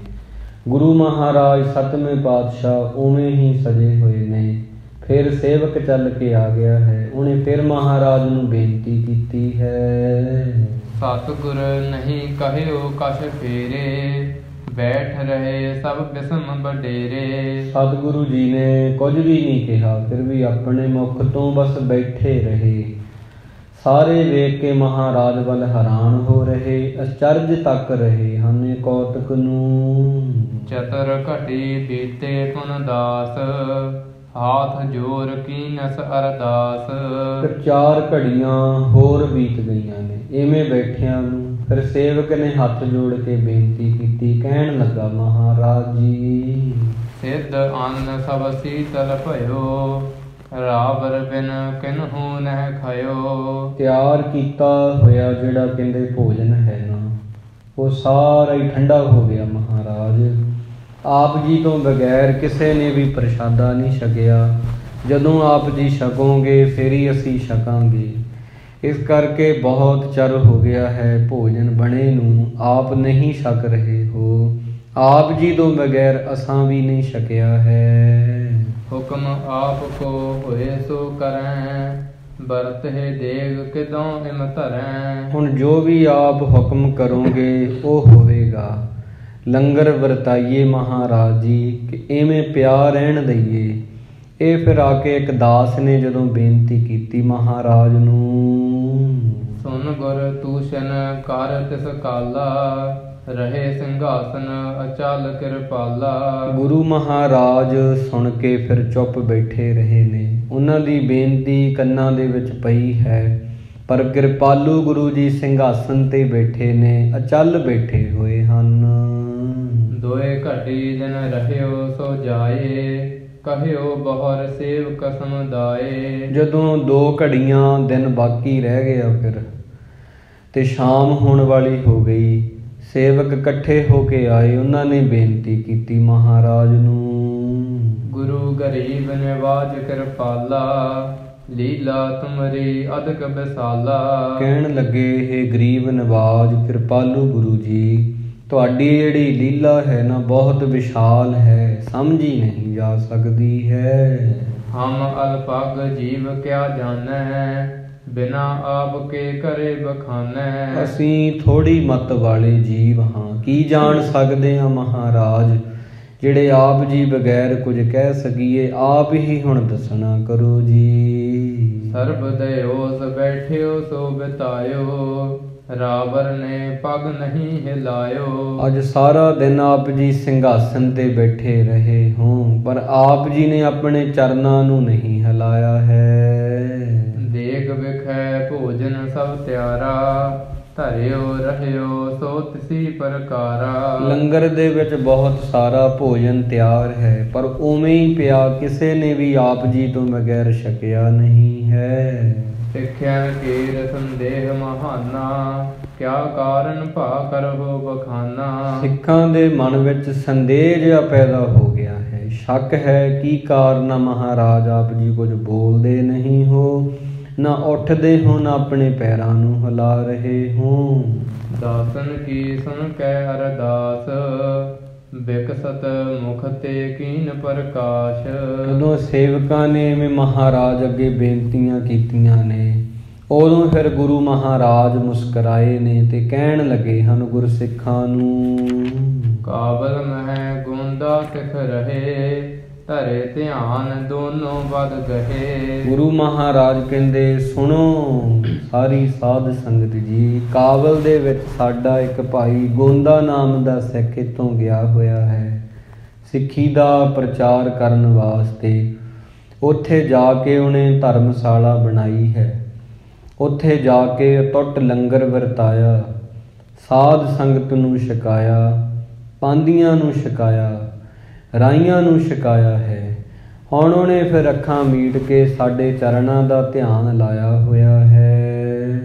ਗੁਰੂ ਮਹਾਰਾਜ 7ਵੇਂ ਪਾਤਸ਼ਾਹ ਉਵੇਂ ਹੀ ਸਜੇ ਹੋਏ ਨੇ। ਫਿਰ ਸੇਵਕ ਚੱਲ ਕੇ ਆ ਗਿਆ ਹੈ, ਉਹਨੇ ਫਿਰ ਮਹਾਰਾਜ ਨੂੰ ਬੇਨਤੀ ਕੀਤੀ ਹੈ। ਸਤਿਗੁਰ ਨਹੀਂ ਕਹਿਓ ਕਛ ਫੇਰੇ, ਬੈਠ ਰਹੇ ਸਭ ਬਿਸਮ ਬਡੇਰੇ। ਸਤਿਗੁਰੂ ਜੀ ਨੇ ਕੁਝ ਵੀ ਨਹੀਂ ਕਿਹਾ, ਫਿਰ ਵੀ ਆਪਣੇ ਮੁਖ ਤੋਂ ਬਸ ਬੈਠੇ ਰਹੇ। ਸਾਰੇ ਵੇਖ ਕੇ ਮਹਾਰਾਜ ਵੱਲ ਹੈਰਾਨ ਹੋ ਰਹੇ, ਅਚਰਜ ਤੱਕ ਰਹੇ ਹਨ ਕੌਤਕ ਨੂੰ। ਚਤਰ ਘਟੀ ਬੀਤੇ ਪੁਨ ਦਾਸ, ਹਾਥ ਜੋਰ ਕੀਨਸ ਅਰਦਾਸ। ਫਿਰ 4 ਘੜੀਆਂ ਹੋਰ ਬੀਤ ਗਈਆਂ ਨੇ ਇਵੇਂ ਬੈਠਿਆਂ ਨੂੰ। ਫਿਰ ਸੇਵਕ ਨੇ ਹੱਥ ਜੋੜ ਕੇ ਬੇਨਤੀ ਕੀਤੀ, ਕਹਿਣ ਲੱਗਾ, ਮਹਾਰਾਜ ਜੀ ਸਿੱਧ ਅੰਨ ਸਭ ਸੀਤਲ ਭਇਓ, ਰਾਵਰ ਬਿਨ ਕਿਨਹੂ ਨਹਿ ਖਇਓ। ਤਿਆਰ ਕੀਤਾ ਹੋਇਆ ਜਿਹੜਾ ਕਹਿੰਦੇ ਭੋਜਨ ਹੈ ਨਾ, ਉਹ ਸਾਰਾ ਹੀ ਠੰਡਾ ਹੋ ਗਿਆ। ਮਹਾਰਾਜ ਆਪ ਜੀ ਤੋਂ ਬਗੈਰ ਕਿਸੇ ਨੇ ਵੀ ਪ੍ਰਸ਼ਾਦਾ ਨਹੀਂ ਛਕਿਆ। ਜਦੋਂ ਆਪ ਜੀ ਛਕੋਗੇ ਫਿਰ ਹੀ ਅਸੀਂ ਛਕਾਂਗੇ। ਇਸ ਕਰਕੇ ਬਹੁਤ ਚਿਰ ਹੋ ਗਿਆ ਹੈ ਭੋਜਨ ਬਣੇ ਨੂੰ, ਆਪ ਨਹੀਂ ਛਕ ਰਹੇ ਹੋ। ਆਪ ਜੀ ਤੋਂ ਬਗੈਰ ਅਸਾਂ ਵੀ ਨਹੀਂ ਛਕਿਆ ਹੈ। ਹੁਕਮ ਆਪ ਕੋ ਹੋਏ ਸੋ ਕਰੈ, ਬਰਤਿ ਦੇਗ ਕਿਦੋਂ ਇਮ ਧਰੈ। ਹੁਣ ਜੋ ਵੀ ਆਪ ਹੁਕਮ ਕਰੋਗੇ ਉਹ ਹੋਵੇਗਾ। ਲੰਗਰ ਵਰਤਾਈਏ ਮਹਾਰਾਜ ਜੀ ਕਿ ਐਵੇਂ ਪਿਆ ਰਹਿਣ ਦਈਏ। ਇਹ ਫਿਰ ਆ ਕੇ ਇੱਕ ਦਾਸ ਨੇ ਜਦੋਂ ਬੇਨਤੀ ਕੀਤੀ ਮਹਾਰਾਜ ਨੂੰ, ਸੁਨ ਗੁਰ ਤੂਸ਼ਨ ਕਰ ਤਿਸ ਕਾਲਾ, ਰਹੇ ਸਿੰਘਾਸਨ ਅਚਲ ਕਿਰਪਾਲਾ। ਗੁਰੂ ਮਹਾਰਾਜ ਸੁਣ ਕੇ ਫਿਰ ਚੁੱਪ ਬੈਠੇ ਰਹੇ ਨੇ। ਉਹਨਾਂ ਦੀ ਬੇਨਤੀ ਕੰਨਾਂ ਦੇ ਵਿੱਚ ਪਈ ਹੈ, ਪਰ ਕਿਰਪਾਲੂ ਗੁਰੂ ਜੀ ਸਿੰਘਾਸਨ ਤੇ ਬੈਠੇ ਨੇ, ਅਚਲ ਬੈਠੇ ਹੋਏ ਹਨ। ਦੋਏ ਘਟੀ ਦਿਨ ਰਹਿਓ ਸੋ ਜਾਏ, ਕਹਿਓ ਬਹੁਰ ਸੇਵਕ ਸਮੁਦਾਏ। ਜਦੋਂ 2 ਘੜੀਆਂ ਦਿਨ ਬਾਕੀ ਰਹਿ ਗਿਆ ਫਿਰ ਤੇ ਸ਼ਾਮ ਹੋਣ ਵਾਲੀ ਹੋ ਗਈ। ਸੇਵਕ ਇਕੱਠੇ ਹੋ ਕੇ ਆਏ, ਉਹਨਾਂ ਨੇ ਬੇਨਤੀ ਕੀਤੀ ਮਹਾਰਾਜ ਨੂੰ, ਗੁਰੂ ਗਰੀਬ ਨਿਵਾਜ ਕਿਰਪਾਲਾ, ਲੀਲਾ ਤੁਮਰੀ ਅਦਕ ਵਿਸਾਲਾ। ਕਹਿਣ ਲੱਗੇ, ਇਹ ਗਰੀਬ ਨਿਵਾਜ ਕਿਰਪਾਲੂ ਗੁਰੂ ਜੀ, ਤੁਹਾਡੀ ਜਿਹੜੀ ਲੀਲਾ ਹੈ ਨਾ ਬਹੁਤ ਵਿਸ਼ਾਲ ਹੈ, ਸਮਝੀ ਨਹੀਂ ਜਾ ਸਕਦੀ ਹੈ। ਹਮ ਅਲਪਗ ਜੀਵ ਕਿਆ ਜਾਣੈ, ਬਿਨਾ ਆਪ ਕੇ ਕਰੇ ਬਖਾਨੈ। ਅਸੀਂ ਥੋੜੀ ਮਤ ਵਾਲੇ ਜੀਵ ਹਾਂ, ਕੀ ਜਾਣ ਸਕਦੇ ਹਾਂ ਮਹਾਰਾਜ ਜਿਹੜੇ ਆਪ ਜੀ ਬਗੈਰ ਕੁਝ ਕਹਿ ਸਕੀਏ, ਆਪ ਹੀ ਹੁਣ ਦੱਸਣਾ ਕਰੋ ਜੀ। ਸਰਬ ਦਇਓਸ ਬੈਠਿਓ ਸੋ ਬਿਤਾਇਓ, ਰਾਵਰ ਨੇ ਪਗ ਨਹੀਂ ਹਿਲਾਇਓ। ਅੱਜ ਸਾਰਾ ਦਿਨ ਆਪ ਜੀ ਸਿੰਘਾਸਨ ਤੇ ਬੈਠੇ ਰਹੇ ਹੋ, ਪਰ ਆਪ ਜੀ ਨੇ ਆਪਣੇ ਚਰਨਾਂ ਨੂੰ ਨਹੀਂ ਹਿਲਾਇਆ ਹੈ। ਦੇਗ ਵਿਖੈ ਭੋਜਨ ਸਭ ਤਿਆਰਾ, ਧਰਿਓ ਰਹਿਓ ਸੋ ਤਿਸੀ ਪ੍ਰਕਾਰਾ। ਲੰਗਰ ਦੇ ਵਿੱਚ ਬਹੁਤ ਸਾਰਾ ਭੋਜਨ ਤਿਆਰ ਹੈ, ਪਰ ਉਵੇਂ ਹੀ ਪਿਆ, ਕਿਸੇ ਨੇ ਵੀ ਆਪ ਜੀ ਤੋਂ ਬਗੈਰ ਛਕਿਆ ਨਹੀਂ ਹੈ। ਸਿੱਖਿਆ ਕੀਰ ਸੰਦੇਹ ਮਹਾਨਾ, ਕਿਆ ਕਾਰਨ ਭਾ ਕਰਹੁ ਬਖਾਨਾ। ਸਿੱਖਾਂ ਦੇ ਮਨ ਵਿੱਚ ਸੰਦੇਹ ਜਿਹਾ ਪੈਦਾ ਹੋ ਗਿਆ ਹੈ, ਸ਼ੱਕ ਹੈ ਕੀ ਕਾਰਨ ਆ ਮਹਾਰਾਜ, ਆਪ ਜੀ ਕੁਝ ਬੋਲਦੇ ਨਹੀਂ ਹੋ, ਨਾ ਉੱਠਦੇ ਹੋ, ਨਾ ਆਪਣੇ ਪੈਰਾਂ ਨੂੰ ਹਿਲਾ ਰਹੇ ਹੋ। ਦਾਸਨ ਕੀ ਸੁਣ ਕੈ ਅਰਦਾਸ, ਬਿਕਸਤ ਮੁਖ ਤੇ ਕੀਨ ਪ੍ਰਕਾਸ਼। ਜਦੋਂ ਸੇਵਕਾਂ ਨੇ ਐਵੇਂ ਮਹਾਰਾਜ ਅੱਗੇ ਬੇਨਤੀਆਂ ਕੀਤੀਆਂ ਨੇ, ਉਦੋਂ ਫਿਰ ਗੁਰੂ ਮਹਾਰਾਜ ਮੁਸਕਰਾਏ ਨੇ ਤੇ ਕਹਿਣ ਲੱਗੇ ਹਨ ਗੁਰਸਿੱਖਾਂ ਨੂੰ, ਕਾਬਲ ਮਹਿ ਗੋਂਦਾ ਸਿਖ ਰਹੇ, ਧਰੇ ਧਿਆਨ ਦੋਨੋਂ ਵੱਧ ਗਏ। ਗੁਰੂ ਮਹਾਰਾਜ ਕਹਿੰਦੇ, ਸੁਣੋ ਸਾਰੀ ਸਾਧ ਸੰਗਤ ਜੀ, ਕਾਬਲ ਦੇ ਵਿੱਚ ਸਾਡਾ ਇੱਕ ਭਾਈ ਗੋਂਦਾ ਨਾਮ ਦਾ ਸਿੱਖ ਇੱਥੋਂ ਗਿਆ ਹੋਇਆ ਹੈ ਸਿੱਖੀ ਦਾ ਪ੍ਰਚਾਰ ਕਰਨ ਵਾਸਤੇ। ਉੱਥੇ ਜਾ ਕੇ ਉਹਨੇ ਧਰਮਸ਼ਾਲਾ ਬਣਾਈ ਹੈ, ਉੱਥੇ ਜਾ ਕੇ ਅਟੁੱਟ ਲੰਗਰ ਵਰਤਾਇਆ, ਸਾਧ ਸੰਗਤ ਨੂੰ ਛਕਾਇਆ, ਪਾਂਧੀਆਂ ਨੂੰ ਛਕਾਇਆ, ਰਾਈਆਂ ਨੂੰ ਛਕਾਇਆ ਹੈ। ਹੁਣ ਉਹਨੇ ਫਿਰ ਅੱਖਾਂ ਮੀਟ ਕੇ ਸਾਡੇ ਚਰਨਾਂ ਦਾ ਧਿਆਨ ਲਾਇਆ ਹੋਇਆ ਹੈ।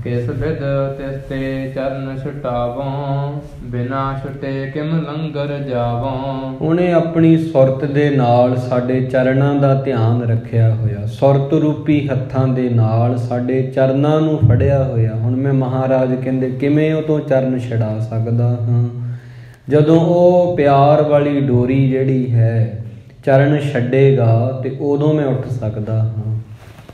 ਕਿਸ ਬਿਦ ਤਿਸ ਤੇ ਚਰਨ ਛੁਟਾਵੋਂ, ਬਿਨਾ ਛੁਟੇ ਕਿਮ ਲੰਗਰ ਜਾਵੋਂ। ਉਹਨੇ ਆਪਣੀ ਸੁਰਤ ਦੇ ਨਾਲ ਸਾਡੇ ਚਰਨਾਂ ਦਾ ਧਿਆਨ ਰੱਖਿਆ ਹੋਇਆ, ਸੁਰਤ ਰੂਪੀ ਹੱਥਾਂ ਦੇ ਨਾਲ ਸਾਡੇ ਚਰਨਾਂ ਨੂੰ ਫੜਿਆ ਹੋਇਆ। ਹੁਣ ਮੈਂ ਮਹਾਰਾਜ ਕਹਿੰਦੇ ਕਿਵੇਂ ਉਹ ਤੋਂ ਚਰਨ ਛਡਾ ਸਕਦਾ ਹਾਂ, ਜਦੋਂ ਉਹ ਪਿਆਰ ਵਾਲੀ ਡੋਰੀ ਜਿਹੜੀ ਹੈ ਚਰਨ ਛੱਡੇਗਾ ਤੇ ਉਦੋਂ ਮੈਂ ਉੱਠ ਸਕਦਾ ਹਾਂ।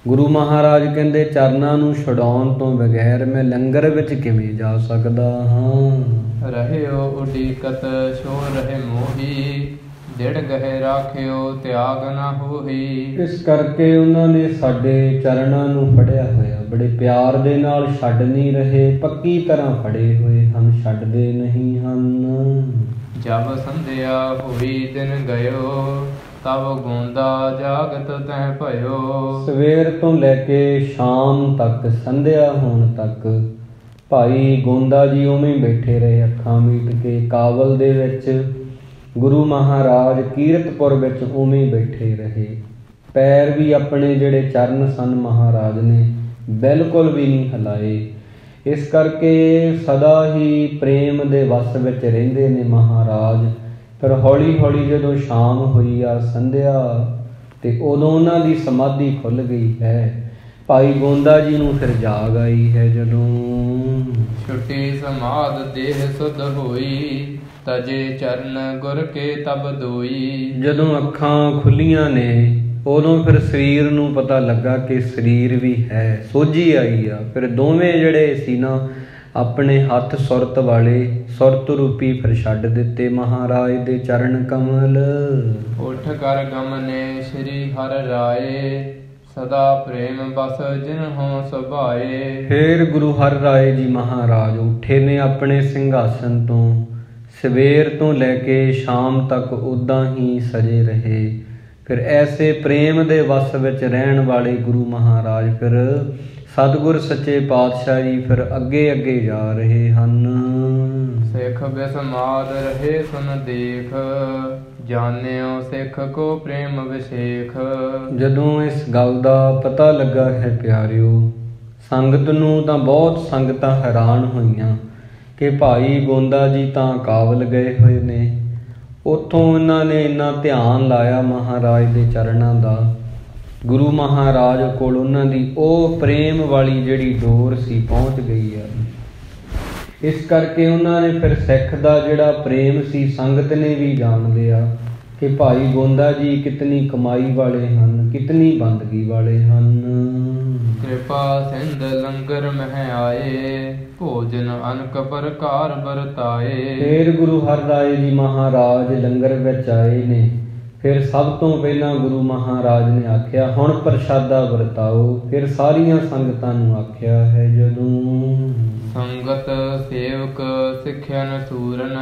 ਗੁਰੂ ਮਹਾਰਾਜ ਕਹਿੰਦੇ ਚਰਨਾਂ ਨੂੰ ਛਡਾਉਣ ਤੋਂ ਬਗੈਰ ਮੈਂ ਲੰਗਰ ਵਿੱਚ ਕਿਵੇਂ ਜਾ ਸਕਦਾ ਹਾਂ। ਰਹਿਓ ਉਡੀਕਤ ਛੋ ਰਹੇ ਮੋਹੀ, ਦਿੜ ਗਹਿ ਰਾਖਿਓ ਤਿਆਗ ਨਾ ਹੋਈ। ਇਸ ਕਰਕੇ ਉਹਨਾਂ ਨੇ ਸਾਡੇ ਚਰਨਾਂ ਨੂੰ ਫੜਿਆ ਹੋਇਆ, ਬੜੇ ਪਿਆਰ ਦੇ ਨਾਲ ਛੱਡ ਨਹੀਂ ਰਹੇ, ਪੱਕੀ ਤਰ੍ਹਾਂ ਫੜੇ ਹੋਏ ਹਨ, ਛੱਡਦੇ ਨਹੀਂ ਹਨ। ਜਬ ਸੰਧਿਆ ਹੋਈ ਦਿਨ ਗਇਓ, ਤਬ ਗੋਂਦਾ ਜਾਗਤ ਤਹਿ ਭਇਓ। ਸਵੇਰ ਤੋਂ ਲੈ ਕੇ ਸ਼ਾਮ ਤੱਕ, ਸੰਧਿਆ ਹੋਣ ਤੱਕ ਭਾਈ ਗੋਂਦਾ ਜੀ ਉਵੇਂ ਬੈਠੇ ਰਹੇ ਅੱਖਾਂ ਮੀਟ ਕੇ। ਕਾਬਲ ਦੇ ਵਿੱਚ ਗੁਰੂ ਮਹਾਰਾਜ ਕੀਰਤਪੁਰ ਵਿੱਚ ਉਵੇਂ ਬੈਠੇ ਰਹੇ, ਪੈਰ ਵੀ ਆਪਣੇ ਜਿਹੜੇ ਚਰਨ ਸਨ ਮਹਾਰਾਜ ਨੇ ਬਿਲਕੁਲ ਵੀ ਨਹੀਂ ਹਿਲਾਏ। ਇਸ ਕਰਕੇ ਸਦਾ ਹੀ ਪ੍ਰੇਮ ਦੇ ਵਸ ਵਿੱਚ ਰਹਿੰਦੇ ਨੇ ਮਹਾਰਾਜ। ਫਿਰ ਹੌਲੀ ਹੌਲੀ ਜਦੋਂ ਸ਼ਾਮ ਹੋਈ ਆ, ਸੰਧਿਆ, ਤੇ ਉਦੋਂ ਉਹਨਾਂ ਦੀ ਸਮਾਧੀ ਖੁੱਲ੍ਹ ਗਈ ਹੈ। ਭਾਈ ਗੋਂਦਾ ਜੀ ਨੂੰ ਫਿਰ ਜਾਗ ਆਈ ਹੈ। ਜਦੋਂ ਛੁੱਟੀ ਸਮਾਧ ਦੇਹ ਸੁਧ ਹੋਈ, ਤਜੇ ਚਰਨ ਗੁਰ ਕੇ ਤਬ ਦੋਈ। ਜਦੋਂ ਅੱਖਾਂ ਖੁੱਲੀਆਂ ਨੇ ਉਦੋਂ ਫਿਰ ਸਰੀਰ ਨੂੰ ਪਤਾ ਲੱਗਾ ਕਿ ਸਰੀਰ ਵੀ ਹੈ, ਸੋਝੀ ਆਈ ਆ। ਫਿਰ ਦੋਵੇਂ ਜਿਹੜੇ ਸੀ ਨਾ ਆਪਣੇ ਹੱਥ ਸੁਰਤ ਵਾਲੇ, ਸੁਰਤ ਰੂਪੀ ਫਿਰ ਛੱਡ ਦਿੱਤੇ ਮਹਾਰਾਜ ਦੇ ਚਰਨ ਕਮਲ। ਉੱਠ ਕਰ ਗਮਨੇ ਸ਼੍ਰੀ ਹਰਿ ਰਾਏ, ਸਦਾ ਪ੍ਰੇਮ ਬਸ ਜਿਨਹੁ ਸੁਭਾਏ। ਫਿਰ ਗੁਰੂ ਹਰਿ ਰਾਏ ਜੀ ਮਹਾਰਾਜ ਉੱਠੇ ਨੇ ਆਪਣੇ ਸਿੰਘਾਸਨ ਤੋਂ। ਸਵੇਰ ਤੋਂ ਲੈ ਕੇ ਸ਼ਾਮ ਤੱਕ ਉੱਦਾਂ ਹੀ ਸਜੇ ਰਹੇ। ਫਿਰ ਐਸੇ ਪ੍ਰੇਮ ਦੇ ਵਸ ਵਿੱਚ ਰਹਿਣ ਵਾਲੇ ਗੁਰੂ ਮਹਾਰਾਜ ਫਿਰ ਸਤਿਗੁਰ ਸੱਚੇ ਪਾਤਸ਼ਾਹ ਜੀ ਫਿਰ ਅੱਗੇ ਅੱਗੇ ਜਾ ਰਹੇ ਹਨ। ਸਿੱਖ ਬਿਸਮਾਦ ਰਹੇ ਸੁਨ ਦੇਖ, ਜਾਣਿਓ ਸਿੱਖ ਕੋ ਪ੍ਰੇਮ ਵਿਸ਼ੇਖ। ਜਦੋਂ ਇਸ ਗੱਲ ਦਾ ਪਤਾ ਲੱਗਾ ਹੈ ਪਿਆਰਿਓ, ਸੰਗਤ ਨੂੰ ਤਾਂ ਬਹੁਤ ਸੰਗਤਾਂ ਹੈਰਾਨ ਹੋਈਆਂ ਕਿ ਭਾਈ ਗੋਂਦਾ ਜੀ ਤਾਂ ਕਾਬਲ ਗਏ ਹੋਏ ਨੇ। ਉੱਥੋਂ ਇਹਨਾਂ ਨੇ ਇੰਨਾ ਧਿਆਨ ਲਾਇਆ ਮਹਾਰਾਜ ਦੇ ਚਰਨਾਂ ਦਾ। ਗੁਰੂ ਮਹਾਰਾਜ ਕੋਲ ਉਹਨਾਂ ਦੀ ਉਹ ਪ੍ਰੇਮ ਵਾਲੀ ਜਿਹੜੀ ਡੋਰ ਸੀ ਪਹੁੰਚ ਗਈ ਹੈ। ਇਸ ਕਰਕੇ ਉਹਨਾਂ ਨੇ ਫਿਰ ਸਿੱਖ ਦਾ ਜਿਹੜਾ ਪ੍ਰੇਮ ਸੀ ਸੰਗਤ ਨੇ ਵੀ ਜਾਣ ਲਿਆ। ਕਿ ਭਾਈ ਗੋਂਦਾ ਜੀ ਕਿਤਨੀ ਕਮਾਈ ਵਾਲੇ ਹਨ, ਕਿਤਨੀ ਬੰਦਗੀ ਵਾਲੇ ਹਨ। ਕਿਰਪਾ ਸਿੰਧ ਲੰਗਰ ਮਹਿ ਆਏ, ਭੋਜਨ ਅਨਕ ਪ੍ਰਕਾਰ ਵਰਤਾਏ। ਫਿਰ ਗੁਰੂ ਹਰਿਰਾਏ ਜੀ ਮਹਾਰਾਜ ਲੰਗਰ ਵਿੱਚ ਆਏ ਨੇ। ਫਿਰ ਸਭ ਤੋਂ ਪਹਿਲਾਂ ਗੁਰੂ ਮਹਾਰਾਜ ਨੇ ਆਖਿਆ ਹੁਣ ਪ੍ਰਸ਼ਾਦਾ ਵਰਤਾਓ। ਫਿਰ ਸਾਰੀਆਂ ਸੰਗਤਾਂ ਨੂੰ ਆਖਿਆ ਹੈ ਜਦੋਂ ਸੰਗਤ ਸੇਵਕ ਸਿੱਖਿਅਨ ਸੂਰਨ,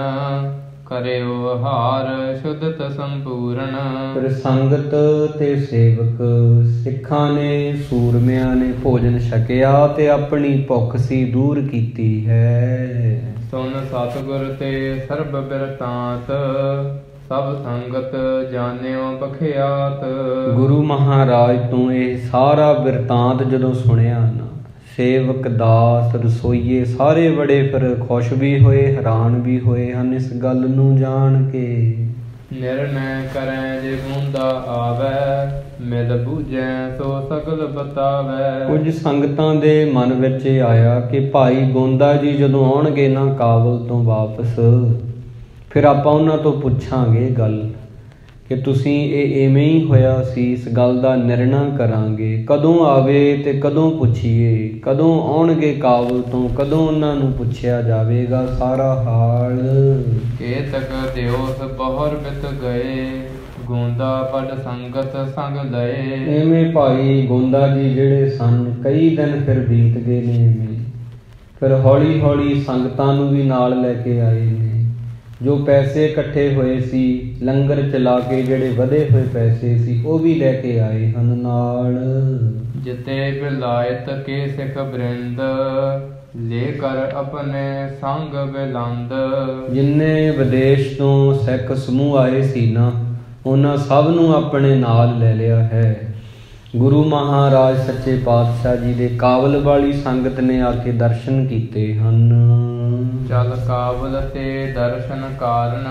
ਕਰਿਓ ਆਹਾਰ ਸ਼ੁੱਧਤ ਸੰਪੂਰਨ। ਫਿਰ ਸੰਗਤ ਤੇ ਸੇਵਕ ਸਿੱਖਾਂ ਨੇ ਸੂਰਮਿਆਂ ਨੇ ਭੋਜਨ ਛਕਿਆ ਤੇ ਆਪਣੀ ਭੁੱਖ ਸੀ ਦੂਰ ਕੀਤੀ ਹੈ। ਸੁਨ ਸਤਿਗੁਰ ਤੇ ਸਰਬ ਬਿਰਤਾਂਤ, ਸਭ ਸੰਗਤ ਜਾਣਿਓ ਬਖਿਆਤ। ਗੁਰੂ ਮਹਾਰਾਜ ਤੋਂ ਇਹ ਸਾਰਾ ਬਿਰਤਾਂਤ ਜਦੋਂ ਸੁਣਿਆ ਨਾ, ਸੇਵਕ ਦਾਸ ਰਸੋਈਏ ਸਾਰੇ ਬੜੇ ਫਿਰ ਖੁਸ਼ ਵੀ ਹੋਏ, ਹੈਰਾਨ ਵੀ ਹੋਏ ਹਨ ਇਸ ਗੱਲ ਨੂੰ ਜਾਣ ਕੇ। ਨਿਰਣੈ ਕਰੈ ਜੇ ਗੂੰਦਾ ਆਵੈ, ਮਿਲ ਬੂਝੈ ਸੋ ਸਗਲ ਬਤਾਵੈ। ਕੁਝ ਸੰਗਤਾਂ ਦੇ ਮਨ ਵਿੱਚ ਇਹ ਆਇਆ ਕਿ ਭਾਈ ਗੋਂਦਾ ਜੀ ਜਦੋਂ ਆਉਣਗੇ ਨਾ ਕਾਬਲ ਤੋਂ ਵਾਪਸ, ਫਿਰ ਆਪਾਂ ਉਹਨਾਂ ਤੋਂ ਪੁੱਛਾਂਗੇ ਗੱਲ ਕਿ ਤੁਸੀਂ ਇਹ ਐਵੇਂ ਹੀ ਹੋਇਆ ਸੀ। ਇਸ ਗੱਲ ਦਾ ਨਿਰਣਾ ਕਰਾਂਗੇ, ਕਦੋਂ ਆਵੇ ਤੇ ਕਦੋਂ ਪੁੱਛੀਏ, ਕਦੋਂ ਆਉਣਗੇ ਕਾਬਲ ਤੋਂ, ਕਦੋਂ ਉਹਨਾਂ ਨੂੰ ਪੁੱਛਿਆ ਜਾਵੇਗਾ ਸਾਰਾ ਹਾਲ। ਕੇਤਕ ਦਿਓਸ ਬਹੁਰ ਬਿਤ ਗਏ, ਗੋਂਦਾ ਪੜ ਸੰਗਤ ਸੰਗ ਲਏ। ਐਵੇਂ ਭਾਈ ਗੋਂਦਾ ਜੀ ਜਿਹੜੇ ਸਨ ਕਈ ਦਿਨ ਫਿਰ ਬੀਤ ਗਏ ਨੇ ਐਵੇਂ। ਫਿਰ ਹੌਲੀ ਹੌਲੀ ਸੰਗਤਾਂ ਨੂੰ ਵੀ ਨਾਲ ਲੈ ਕੇ ਆਏ ਨੇ। ਜੋ ਪੈਸੇ ਇਕੱਠੇ ਹੋਏ ਸੀ ਲੰਗਰ ਚਲਾ ਕੇ, ਜਿਹੜੇ ਵਧੇ ਹੋਏ ਪੈਸੇ ਸੀ ਉਹ ਵੀ ਲੈ ਕੇ ਆਏ ਹਨ ਨਾਲ। ਜਿਤੇ ਬਿਲਾਇਤ ਕੇ ਸਿੱਖ ਬ੍ਰਿੰਦ, ਲੈ ਕਰ ਆਪਣੇ ਸੰਗ ਬਿਲੰਦ। ਜਿੰਨੇ ਵਿਦੇਸ਼ ਤੋਂ ਸਿੱਖ ਸਮੂਹ ਆਏ ਸੀ ਨਾ, ਉਹਨਾਂ ਸਭ ਨੂੰ ਆਪਣੇ ਨਾਲ ਲੈ ਲਿਆ ਹੈ। ਗੁਰੂ ਮਹਾਰਾਜ ਸੱਚੇ ਪਾਤਸ਼ਾਹ ਜੀ ਦੇ ਕਾਬਲ ਵਾਲੀ ਸੰਗਤ ਨੇ ਆ ਕੇ ਦਰਸ਼ਨ ਕੀਤੇ ਹਨ। ਚਲ ਕਾਬਲ ਤੇ ਦਰਸ਼ਨ ਕਾਰਨ,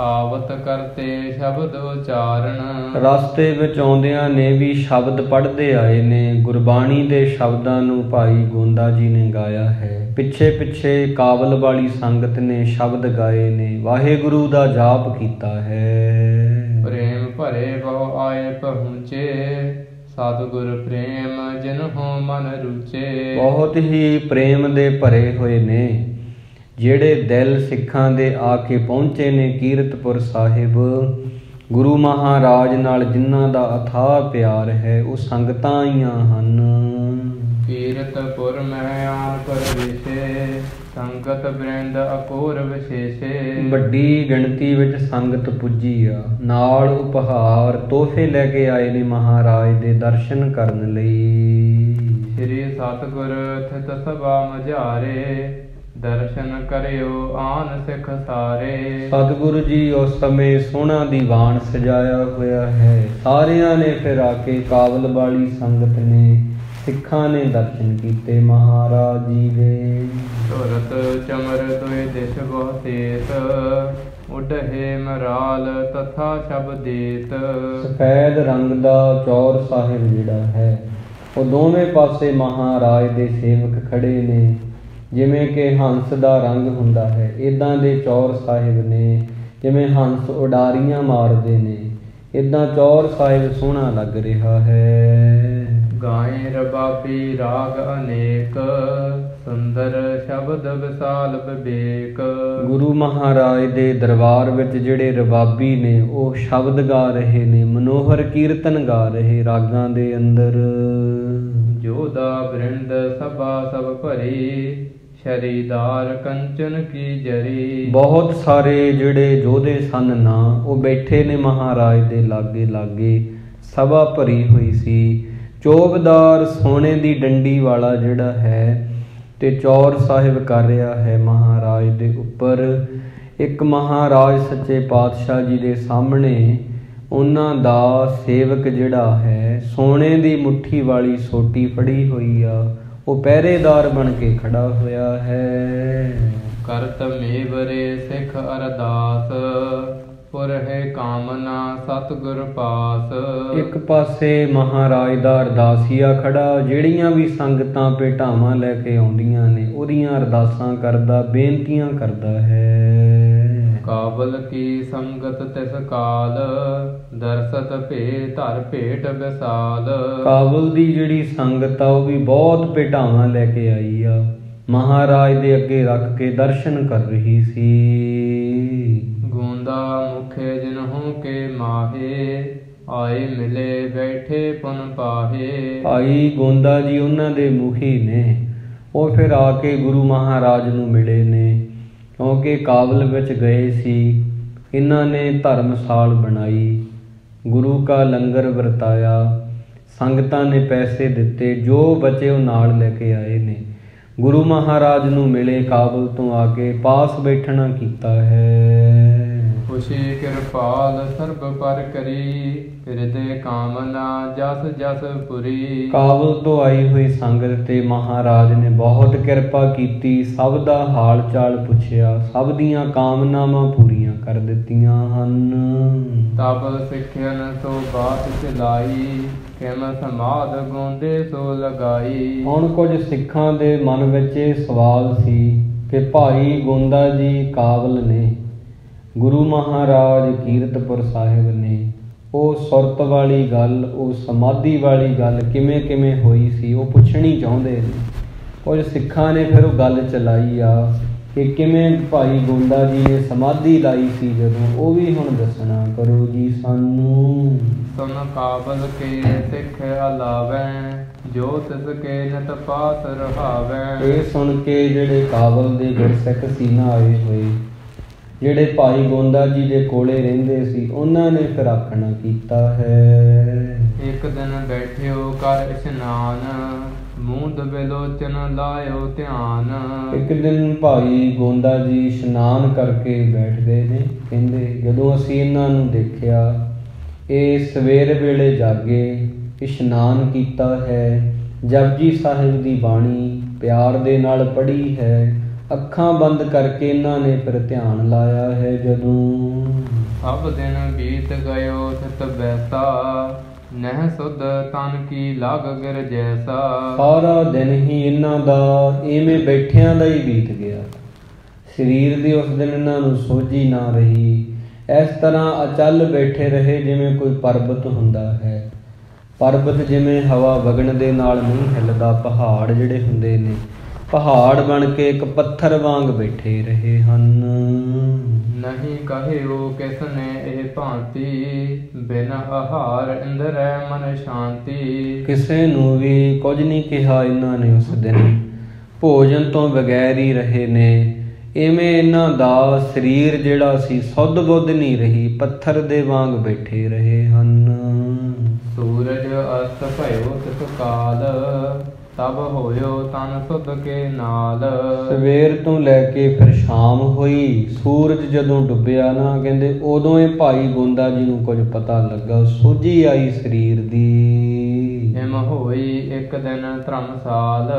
ਆਵਤ ਕਰਤੇ ਸ਼ਬਦ ਉਚਾਰਨ। ਰਸਤੇ ਵਿੱਚ ਆਉਂਦਿਆਂ ਨੇ ਵੀ ਸ਼ਬਦ ਪੜ੍ਹਦੇ ਆਏ ਨੇ। ਗੁਰਬਾਣੀ ਦੇ ਸ਼ਬਦਾਂ ਨੂੰ ਭਾਈ ਗੋਂਦਾ ਜੀ ਨੇ ਗਾਇਆ ਹੈ। ਪਿੱਛੇ ਪਿੱਛੇ ਕਾਬਲ ਵਾਲੀ ਸੰਗਤ ਨੇ ਸ਼ਬਦ ਗਾਏ ਨੇ, ਵਾਹਿਗੁਰੂ ਦਾ ਜਾਪ ਕੀਤਾ ਹੈ। ਪ੍ਰੇਮ ਭਰੇ ਬਹੁ ਆਏ ਪਹੁੰਚੇ, ਸਤਿਗੁਰ ਪ੍ਰੇਮ ਜਿਨਹੁ ਮਨ ਰੁਚੇ। ਬਹੁਤ ਹੀ ਪ੍ਰੇਮ ਦੇ ਭਰੇ ਹੋਏ ਨੇ ਜਿਹੜੇ ਦਿਲ ਸਿੱਖਾਂ ਦੇ ਆ ਕੇ ਪਹੁੰਚੇ ਨੇ ਕੀਰਤਪੁਰ ਸਾਹਿਬ। ਗੁਰੂ ਮਹਾਰਾਜ ਨਾਲ ਜਿਨ੍ਹਾਂ ਦਾ ਅਥਾਹ ਪਿਆਰ ਹੈ ਉਹ ਸੰਗਤਾਂ ਆਈਆਂ ਹਨ। ਕੀਰਤਪੁਰ ਮਹਿ ਆਨ ਪਰਵੇਸ਼ੇ, ਸੰਗਤ ਬ੍ਰਿੰਦ ਅਕੋਰ ਵਿਸ਼ੇਸ਼ੇ। ਵੱਡੀ ਗਿਣਤੀ ਵਿੱਚ ਸੰਗਤ ਪੁੱਜੀ ਆ, ਨਾਲ ਉਪਹਾਰ ਤੋਹਫੇ ਲੈ ਕੇ ਆਏ ਨੇ ਮਹਾਰਾਜ ਦੇ ਦਰਸ਼ਨ ਕਰਨ ਲਈ। ਸ੍ਰੀ ਸਤਿਗੁਰ ਥਿਤ ਸਭਾ ਮਝਾਰੇ, ਦਰਸ਼ਨ ਕਰਿਓ ਆਨ ਸਿੱਖ ਸਾਰੇ। ਸਤਿਗੁਰੂ ਜੀ ਉਸ ਸਮੇਂ ਸੋਹਣਾ ਦੀਵਾਨ ਸਜਾਇਆ ਹੋਇਆ ਹੈ। ਸਾਰਿਆਂ ਨੇ ਫਿਰ ਆ ਕੇ ਕਾਬਲ ਵਾਲੀ ਸੰਗਤ ਨੇ ਸਿੱਖਾਂ ਨੇ ਦਰਸ਼ਨ ਕੀਤੇ ਮਹਾਰਾਜ ਜੀ ਦੇ। ਧੁਰਤ ਚਮਰ ਦੋਇ ਦਿਸ਼ ਬਹੁ ਤੇਤ, ਉਡਹੇ ਮਰਾਲ ਤਥਾ ਸ਼ਬਦੇਤ। ਸਫੈਦ ਰੰਗ ਦਾ ਚੌਰ ਸਾਹਿਬ ਜਿਹੜਾ ਹੈ ਉਹ ਦੋਵੇਂ ਪਾਸੇ ਮਹਾਰਾਜ ਦੇ ਸੇਵਕ ਖੜੇ ਨੇ। ਜਿਵੇਂ ਕਿ ਹੰਸ ਦਾ ਰੰਗ ਹੁੰਦਾ ਹੈ, ਇੱਦਾਂ ਦੇ ਚੌਰ ਸਾਹਿਬ ਨੇ। ਜਿਵੇਂ ਹੰਸ ਉਡਾਰੀਆਂ ਮਾਰਦੇ ਨੇ, ਇੱਦਾਂ ਚੌਰ ਸਾਹਿਬ ਸੋਹਣਾ ਲੱਗ ਰਿਹਾ ਹੈ। ਗਾਏ ਰਬਾਬੀ ਰਾਗ ਅਨੇਕ, ਸੁੰਦਰ ਸ਼ਬਦ ਵਿਸਾਲ ਵਿਵੇਕ। ਗੁਰੂ ਮਹਾਰਾਜ ਦੇ ਦਰਬਾਰ ਵਿੱਚ ਜਿਹੜੇ ਰਬਾਬੀ ਨੇ ਉਹ ਸ਼ਬਦ ਗਾ ਰਹੇ ਨੇ, ਮਨੋਹਰ ਕੀਰਤਨ ਗਾ ਰਹੇ ਰਾਗਾਂ ਦੇ ਅੰਦਰ। ਜੋਦਾ ਬ੍ਰਿੰਦ ਸਭਾ ਸਭ ਭਰੀ, ਸ਼ਰੀਦਾਰ ਕੰਚਨ ਕੀ ਜਰੀ। ਬਹੁਤ ਸਾਰੇ ਜਿਹੜੇ ਯੋਧੇ ਸਨ ਨਾ ਉਹ ਬੈਠੇ ਨੇ ਮਹਾਰਾਜ ਦੇ ਲਾਗੇ ਲਾਗੇ। ਸਭਾ ਭਰੀ ਹੋਈ ਸੀ। ਚੋਬਦਾਰ ਸੋਨੇ ਦੀ ਡੰਡੀ ਵਾਲਾ ਜਿਹੜਾ ਹੈ ਤੇ ਚੌਰ ਸਾਹਿਬ ਕਰ ਰਿਹਾ ਹੈ ਮਹਾਰਾਜ ਦੇ ਉੱਪਰ। ਇੱਕ ਮਹਾਰਾਜ ਸੱਚੇ ਪਾਤਸ਼ਾਹ ਜੀ ਦੇ ਸਾਹਮਣੇ ਉਹਨਾਂ ਦਾ ਸੇਵਕ ਜਿਹੜਾ ਹੈ ਸੋਨੇ ਦੀ ਮੁੱਠੀ ਵਾਲੀ ਸੋਟੀ ਫੜੀ ਹੋਈ ਆ, ਉਹ ਪਹਿਰੇਦਾਰ ਬਣ ਕੇ ਖੜਾ ਹੋਇਆ ਹੈ। ਕਰਤ ਮੇਵਰੇ ਸਿੱਖ ਅਰਦਾਸ, ਪੁਰਹਿ ਕਾਮਨਾ ਸਤਿਗੁਰ ਪਾਸ। ਇੱਕ ਪਾਸੇ ਮਹਾਰਾਜ ਦਾ ਅਰਦਾਸੀਆ ਖੜਾ, ਜਿਹੜੀਆਂ ਵੀ ਸੰਗਤਾਂ ਭੇਟਾਵਾਂ ਲੈ ਕੇ ਆਉਂਦੀਆਂ ਨੇ ਉਹਦੀਆਂ ਅਰਦਾਸਾਂ ਕਰਦਾ, ਬੇਨਤੀਆਂ ਕਰਦਾ ਹੈ। ਕਾਬਲ ਕੀ ਸੰਗਤ ਤਿਸ ਕਾਲ, ਦਰਸਤ ਭੇ ਧਰ ਭੇਟ ਵਿਸਾਲ। ਕਾਬਲ ਦੀ ਜਿਹੜੀ ਸੰਗਤ ਆ ਉਹ ਵੀ ਬਹੁਤ ਭੇਟਾਵਾਂ ਲੈ ਕੇ ਆਈ ਆ, ਮਹਾਰਾਜ ਦੇ ਅੱਗੇ ਰੱਖ ਕੇ ਦਰਸ਼ਨ ਕਰ ਰਹੀ ਸੀ। ਗੋਂਦਾ ਮੁਖੇ ਜਿਨਹੁ ਕੇ ਮਾਹੇ, ਆਏ ਮਿਲੇ ਬੈਠੇ ਪੁਨ ਪਾਹੇ। ਭਾਈ ਗੋਂਦਾ ਜੀ ਉਹਨਾਂ ਦੇ ਮੁਖੀ ਨੇ, ਉਹ ਫਿਰ ਆ ਕੇ ਗੁਰੂ ਮਹਾਰਾਜ ਨੂੰ ਮਿਲੇ ਨੇ, ਕਿਉਂਕਿ ਕਾਬਲ ਵਿੱਚ ਗਏ ਸੀ। ਇਹਨਾਂ ਨੇ ਧਰਮਸਾਲ ਬਣਾਈ, ਗੁਰੂ ਕਾ ਲੰਗਰ ਵਰਤਾਇਆ, ਸੰਗਤਾਂ ਨੇ ਪੈਸੇ ਦਿੱਤੇ, ਜੋ ਬਚੇ ਉਹ ਨਾਲ ਲੈ ਕੇ ਆਏ ਨੇ। ਗੁਰੂ ਮਹਾਰਾਜ ਨੂੰ ਮਿਲੇ, ਕਾਬਲ ਤੋਂ ਆ ਕੇ ਪਾਸ ਬੈਠਣਾ ਕੀਤਾ ਹੈ। ਖੁਸ਼ੀ ਕਿਰਪਾਲ ਸਰਬ ਪਰ ਕਰੀ, ਫਿਰਦੇ ਕਾਮਨਾ ਜਸ ਜਸ ਪੁਰੀ। ਕਾਬਲ ਤੋਂ ਆਈ ਹੋਈ ਸੰਗਤ ਤੇ ਮਹਾਰਾਜ ਨੇ ਬਹੁਤ ਕਿਰਪਾ ਕੀਤੀ, ਸਭ ਦਾ ਹਾਲ ਚਾਲ ਪੁੱਛਿਆ, ਸਭ ਦੀਆਂ ਕਾਮਨਾਵਾਂ ਪੂਰੀਆਂ ਕਰ ਦਿੱਤੀਆਂ ਹਨ। ਤਬ ਸਿੱਖਿਅਨ ਸੋ ਬਾਤ ਚਲਾਈ, ਕਿਮ ਸਮਾਧ ਗੋਂਦੇ ਸੋ ਲਗਾਈ। ਹੁਣ ਕੁਝ ਸਿੱਖਾਂ ਦੇ ਮਨ ਵਿੱਚ ਇਹ ਸਵਾਲ ਸੀ ਕਿ ਭਾਈ ਗੋਂਦਾ ਜੀ ਕਾਬਲ ਨੇ, ਗੁਰੂ ਮਹਾਰਾਜ ਕੀਰਤਪੁਰ ਸਾਹਿਬ ਨੇ, ਉਹ ਸੁਰਤ ਵਾਲੀ ਗੱਲ, ਉਹ ਸਮਾਧੀ ਵਾਲੀ ਗੱਲ ਕਿਵੇਂ ਕਿਵੇਂ ਹੋਈ ਸੀ, ਉਹ ਪੁੱਛਣੀ ਚਾਹੁੰਦੇ ਨੇ। ਕੁਝ ਸਿੱਖਾਂ ਨੇ ਫਿਰ ਉਹ ਗੱਲ ਚਲਾਈ ਆ ਕਿ ਕਿਵੇਂ ਭਾਈ ਗੋਂਦਾ ਜੀ ਨੇ ਸਮਾਧੀ ਲਾਈ ਸੀ ਜਦੋਂ, ਉਹ ਵੀ ਹੁਣ ਦੱਸਣਾ ਕਰੋ ਜੀ ਸਾਨੂੰ। ਸੁਨ ਕਾਬਲ ਕੇ ਸਿੱਖ ਅਲਾਵੈ, ਜੋ ਤਿਸ ਕੇ ਨਿਤ ਪਾਸ ਰਹਾਵੈ। ਇਹ ਸੁਣ ਕੇ ਜਿਹੜੇ ਕਾਬਲ ਦੇ ਗੁਰਸਿੱਖ ਸੀ ਨਾ ਆਏ ਹੋਏ, ਜਿਹੜੇ ਭਾਈ ਗੋਂਦਾ ਜੀ ਦੇ ਕੋਲੇ ਰਹਿੰਦੇ ਸੀ, ਉਹਨਾਂ ਨੇ ਫਿਰ ਆਖਣਾ ਕੀਤਾ ਹੈ। ਇੱਕ ਦਿਨ ਬੈਠਿਓ ਕਰ ਇਸ਼ਨਾਨ, ਮੂੰਦ ਬਿਲੋਚਨ ਲਾਇਓ ਧਿਆਨ। ਇੱਕ ਦਿਨ ਭਾਈ ਗੋਂਦਾ ਜੀ ਇਸ਼ਨਾਨ ਕਰਕੇ ਬੈਠ ਗਏ ਨੇ। ਕਹਿੰਦੇ ਜਦੋਂ ਅਸੀਂ ਇਹਨਾਂ ਨੂੰ ਦੇਖਿਆ, ਇਹ ਸਵੇਰ ਵੇਲੇ ਜਾਗੇ, ਇਸ਼ਨਾਨ ਕੀਤਾ ਹੈ, ਜਪਜੀ ਸਾਹਿਬ ਦੀ ਬਾਣੀ ਪਿਆਰ ਦੇ ਨਾਲ ਪੜ੍ਹੀ ਹੈ, ਅੱਖਾਂ ਬੰਦ ਕਰਕੇ ਇਹਨਾਂ ਨੇ ਫਿਰ ਧਿਆਨ ਲਾਇਆ ਹੈ। ਜਦੋਂ ਸਭ ਦਿਨ ਬੀਤ ਗਇਓ ਥਿਤ ਬੈਸਾ, ਨਹਿ ਸੁਧ ਤਨ ਕੀ ਲਾਗ ਗਿਰ ਜੈਸਾ। ਸਾਰਾ ਦਿਨ ਹੀ ਇਹਨਾਂ ਦਾ ਇਵੇਂ ਬੈਠਿਆਂ ਦਾ ਹੀ ਬੀਤ ਗਿਆ, ਸਰੀਰ ਦੀ ਉਸ ਦਿਨ ਇਹਨਾਂ ਨੂੰ ਸੋਝੀ ਨਾ ਰਹੀ। ਇਸ ਤਰ੍ਹਾਂ ਅਚਲ ਬੈਠੇ ਰਹੇ ਜਿਵੇਂ ਕੋਈ ਪਰਬਤ ਹੁੰਦਾ ਹੈ। ਪਰਬਤ ਜਿਵੇਂ ਹਵਾ ਵਗਣ ਦੇ ਨਾਲ ਨਹੀਂ ਹਿੱਲਦਾ, ਪਹਾੜ ਜਿਹੜੇ ਹੁੰਦੇ ਨੇ, ਪਹਾੜ ਬਣ ਕੇ ਇੱਕ ਪੱਥਰ ਵਾਂਗ ਬੈਠੇ ਰਹੇ ਹਨ। ਨਹੀਂ ਕਹਿਓ ਕਿਸ ਨੇ ਇਹ ਭਾਂਤੀ, ਬਿਨ ਆਹਾਰ ਇੰਦਰੈ ਮਨ ਸ਼ਾਂਤੀ। ਕਿਸੇ ਨੂੰ ਵੀ ਕੁਝ ਨਹੀਂ ਕਿਹਾ ਇਹਨਾਂ ਨੇ ਉਸ ਦਿਨ, ਭੋਜਨ ਤੋਂ ਬਗੈਰ ਹੀ ਰਹੇ ਨੇ। ਇਵੇਂ ਇਹਨਾਂ ਦਾ ਸਰੀਰ ਜਿਹੜਾ ਸੀ ਸੁੱਧ ਬੁੱਧ ਨਹੀਂ ਰਹੀ, ਪੱਥਰ ਦੇ ਵਾਂਗ ਬੈਠੇ ਰਹੇ ਹਨ। ਸੂਰਜ ਅਸਤ ਭਇਓ ਤਿਸ ਕਾਲ, ਤਬ ਹੋਇਓ ਤਨ ਸੁਧ ਕੇ ਨਾਲ। ਸਵੇਰ ਤੋਂ ਲੈ ਕੇ ਫਿਰ ਸ਼ਾਮ ਹੋਈ, ਸੂਰਜ ਜਦੋਂ ਡੁੱਬਿਆ ਨਾ, ਕਹਿੰਦੇ ਉਦੋਂ ਇਹ ਭਾਈ ਗੋਂਦਾ ਜੀ ਨੂੰ ਕੁਝ ਪਤਾ ਲੱਗਾ, ਸੋਝੀ ਆਈ ਸਰੀਰ ਦੀ। ਹਿਮ ਹੋਈ ਇੱਕ ਦਿਨ ਧਰਮਸਾਲ,